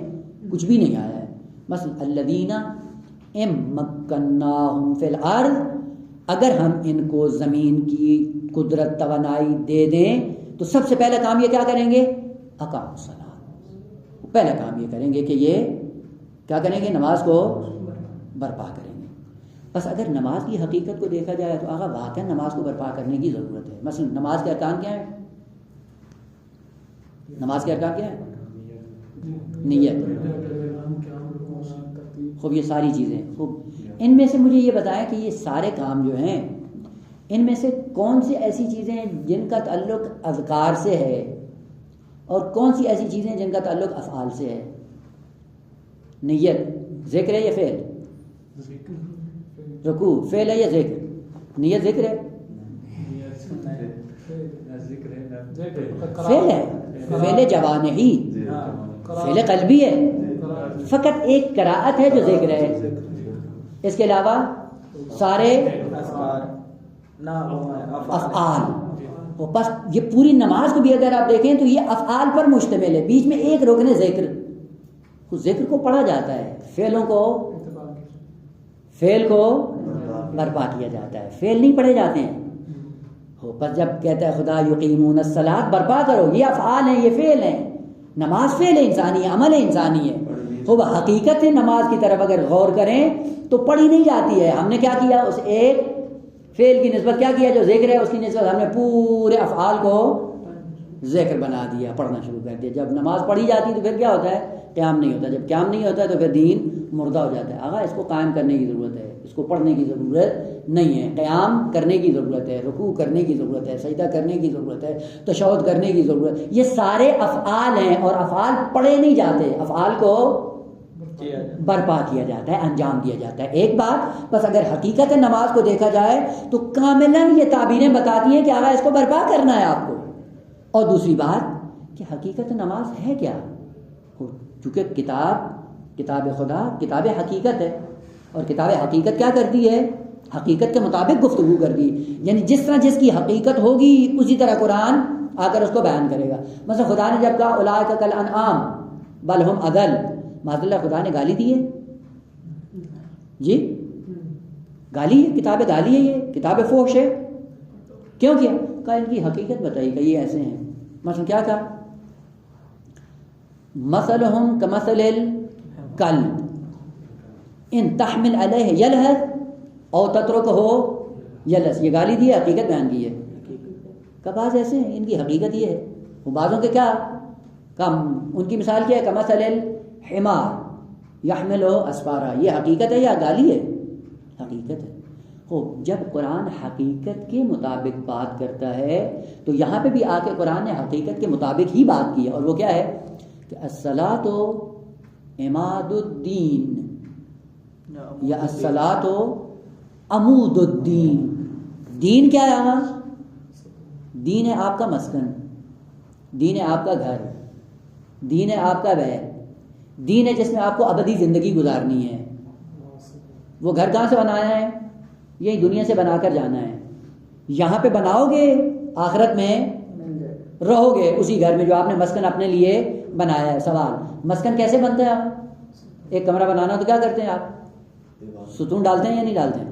کچھ بھی نہیں آیا ہے. مثلا الذین مکناہم فی الارض, اگر ہم ان کو زمین کی قدرت توانائی دے دیں تو سب سے پہلا کام یہ کیا کریں گے, اقام الصلاۃ. پہلا کام یہ کریں گے کہ یہ کیا کریں گے, نماز کو برپا کریں گے. بس اگر نماز کی حقیقت کو دیکھا جائے تو آقا واقعا نماز کو برپا کرنے کی ضرورت ہے. مثلا نماز کے ارکان کیا ہیں, نماز کے ارکان کیا ہیں, نیت, خوب یہ ساری چیزیں. خوب ان میں سے مجھے یہ بتائیں کہ یہ سارے کام جو ہیں ان میں سے کون سی ایسی چیزیں ہیں جن کا تعلق اذکار سے ہے اور کون سی ایسی چیزیں جن کا تعلق افعال سے ہے. نیت ذکر ہے یا فعل, رکوع فعل ہے یا ذکر, نیت ذکر ہے, فعل ہے, فعل جوانحی, فعل قلبی ہے. فقط ایک قراءت ہے جو ذکر ہے, اس کے علاوہ سارے افعال. بس یہ پوری نماز کو بھی اگر آپ دیکھیں تو یہ افعال پر مشتمل ہے. بیچ میں ایک رکن ہے ذکر, ذکر کو پڑھا جاتا ہے, فعلوں کو, فعل کو برپا کیا جاتا ہے, فعل نہیں پڑھے جاتے ہیں. بس جب کہتا ہے خدا یقیمون الصلاۃ, برپا کرو, یہ افعال ہیں, یہ فعل ہیں. نماز فعل انسانی ہے, عمل انسانی ہے. وہ حقیقت ہے نماز کی طرف اگر غور کریں تو پڑھی نہیں جاتی ہے. ہم نے کیا کیا, اس ایک فعل کی نسبت کیا کیا جو ذکر ہے, اس کی نسبت ہم نے پورے افعال کو ذکر بنا دیا, پڑھنا شروع کر دیا. جب نماز پڑھی جاتی تو پھر کیا ہوتا ہے, قیام نہیں ہوتا. جب قیام نہیں ہوتا تو پھر دین مردہ ہو جاتا ہے. آغا اس کو قائم کرنے کی ضرورت ہے, اس کو پڑھنے کی ضرورت نہیں ہے. قیام کرنے کی ضرورت ہے, رکوع کرنے کی ضرورت ہے, سجدہ کرنے کی ضرورت ہے, تشہد کرنے کی ضرورت ہے. یہ سارے افعال ہیں اور افعال پڑھے نہیں جاتے, افعال کو برپا کیا جاتا ہے, انجام دیا جاتا ہے. ایک بات بس اگر حقیقت نماز کو دیکھا جائے تو کاملاً یہ تعبیریں بتاتی ہیں کہ آقا اس کو برپا کرنا ہے آپ کو. اور دوسری بات کہ حقیقت نماز ہے کیا, چونکہ کتاب خدا کتاب حقیقت ہے, اور کتاب حقیقت کیا کرتی ہے, حقیقت کے مطابق گفتگو کرتی ہے. یعنی جس طرح جس کی حقیقت ہوگی اسی طرح قرآن آ کر اس کو بیان کرے گا. مثلا خدا نے جب کہا اولئک کالانعام بل ہم اضل, معاذ اللہ خدا نے گالی دی ہے جی, گالی ہے, کتاب گالی ہے, یہ کتاب فحش ہے. کیوں کیا, کہا ان کی حقیقت بتائی کہ یہ ایسے ہیں. مثلا کیا کہا, مثلہم کمثل الکلب ان تحمل علیہ یلہث او تترکہ یلہث. یہ گالی دی ہے, حقیقت بیان کی ہے. کہ بعض ایسے ہیں ان کی حقیقت یہ ہے, وہ بعضوں کے کیا ان کی مثال کیا ہے, کمثل الحمار یحمل اسفارا. یہ حقیقت ہے یا گالی ہے, حقیقت ہے. جب قرآن حقیقت کے مطابق بات کرتا ہے تو یہاں پہ بھی آ کے قرآن نے حقیقت کے مطابق ہی بات کی ہے, اور وہ کیا ہے کہ الصلاۃ عماد الدین یا الصلاۃ عمود الدین. دین کیا ہے آغا, دین ہے آپ کا مسکن, دین ہے آپ کا گھر, دین ہے آپ کا بیت, دین ہے جس میں آپ کو ابدی زندگی گزارنی ہے. وہ گھر کہاں سے بنایا ہے, یہی دنیا سے بنا کر جانا ہے. یہاں پہ بناؤ گے, آخرت میں رہو گے اسی گھر میں جو آپ نے مسکن اپنے لیے بنایا ہے. سوال, مسکن کیسے بنتا ہے؟ آپ ایک کمرہ بنانا تو کیا کرتے ہیں, آپ ستون ڈالتے ہیں یا نہیں ڈالتے ہیں؟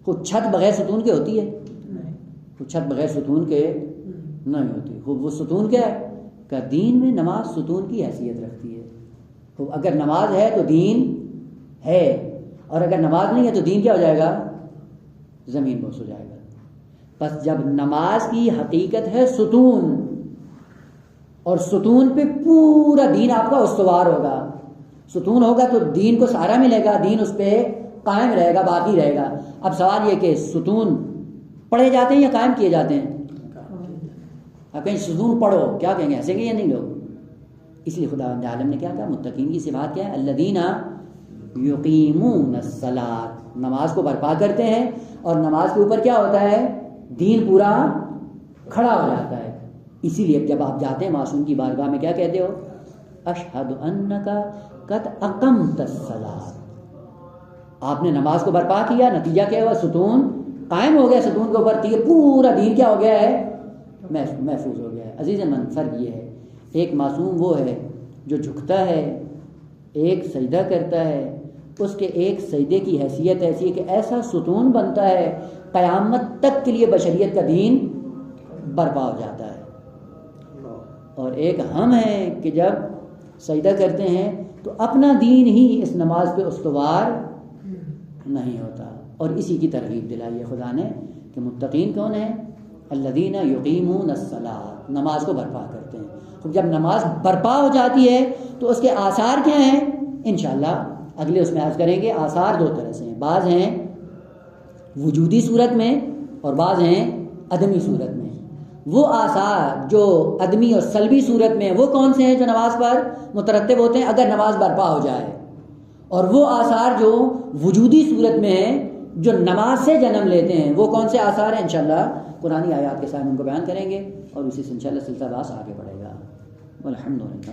خود چھت بغیر ستون کے ہوتی ہے, وہ چھت بغیر ستون کے نہیں ہوتی. وہ ستون کیا ہے کہ دین میں نماز ستون کی حیثیت رکھتی ہے. اگر نماز ہے تو دین ہے، اور اگر نماز نہیں ہے تو دین کیا ہو جائے گا؟ زمین بوس ہو جائے گا. بس جب نماز کی حقیقت ہے ستون، اور ستون پہ پورا دین آپ کا استوار ہوگا. ستون ہوگا تو دین کو سہارا ملے گا، دین اس پہ قائم رہے گا، باقی رہے گا. اب سوال یہ کہ ستون پڑھے جاتے ہیں یا قائم کیے جاتے ہیں؟ آپ کہیں ستون پڑھو، کیا کہیں گے؟ ہنسیں گے یا نہیں لوگ؟ اس لیے خدا عالم نے کیا کہا؟ متقین کی صفات کیا ہے؟ الذین یقیمون الصلاۃ، نماز کو برپا کرتے ہیں، اور نماز کے اوپر کیا ہوتا ہے؟ دین پورا کھڑا ہو جاتا ہے. اسی لیے جب آپ جاتے ہیں معصوم کی بارگاہ میں کیا کہتے ہو؟ اشہد انک قد اقمت الصلاۃ. آپ نے نماز کو برپا کیا، نتیجہ کیا ہوا؟ ستون قائم ہو گیا، ستون کے اوپر تیر، پورا دین کیا ہو گیا ہے؟ محفوظ ہو گیا ہے. عزیز من، فرق یہ ہے، ایک معصوم وہ ہے جو جھکتا ہے، ایک سجدہ کرتا ہے، اس کے ایک سجدے کی حیثیت ایسی ہے کہ ایسا ستون بنتا ہے قیامت تک کے لیے بشریت کا دین برپا ہو جاتا ہے. اور ایک ہم ہیں کہ جب سجدہ کرتے ہیں تو اپنا دین ہی اس نماز پہ استوار نہیں ہوتا. اور اسی کی ترغیب دلائی ہے خدا نے کہ متقین کون ہیں؟ الذین یقیمون الصلاۃ، نماز کو برپا کرتے ہیں. جب نماز برپا ہو جاتی ہے تو اس کے آثار کیا ہیں؟ انشاءاللہ اگلے اس میں عرض کریں گے. آثار دو طرح سے ہیں، بعض ہیں وجودی صورت میں اور بعض ہیں عدمی صورت میں. وہ آثار جو عدمی اور سلبی صورت میں وہ کون سے ہیں جو نماز پر مترتب ہوتے ہیں اگر نماز برپا ہو جائے، اور وہ آثار جو وجودی صورت میں ہیں جو نماز سے جنم لیتے ہیں وہ کون سے آثار ہیں؟ انشاءاللہ قرآنی آیات کے ساتھ ان کو بیان کریں گے، اور اسی سے انشاءاللہ سلسلہ باس آگے بڑھے گا. الحمدللہ.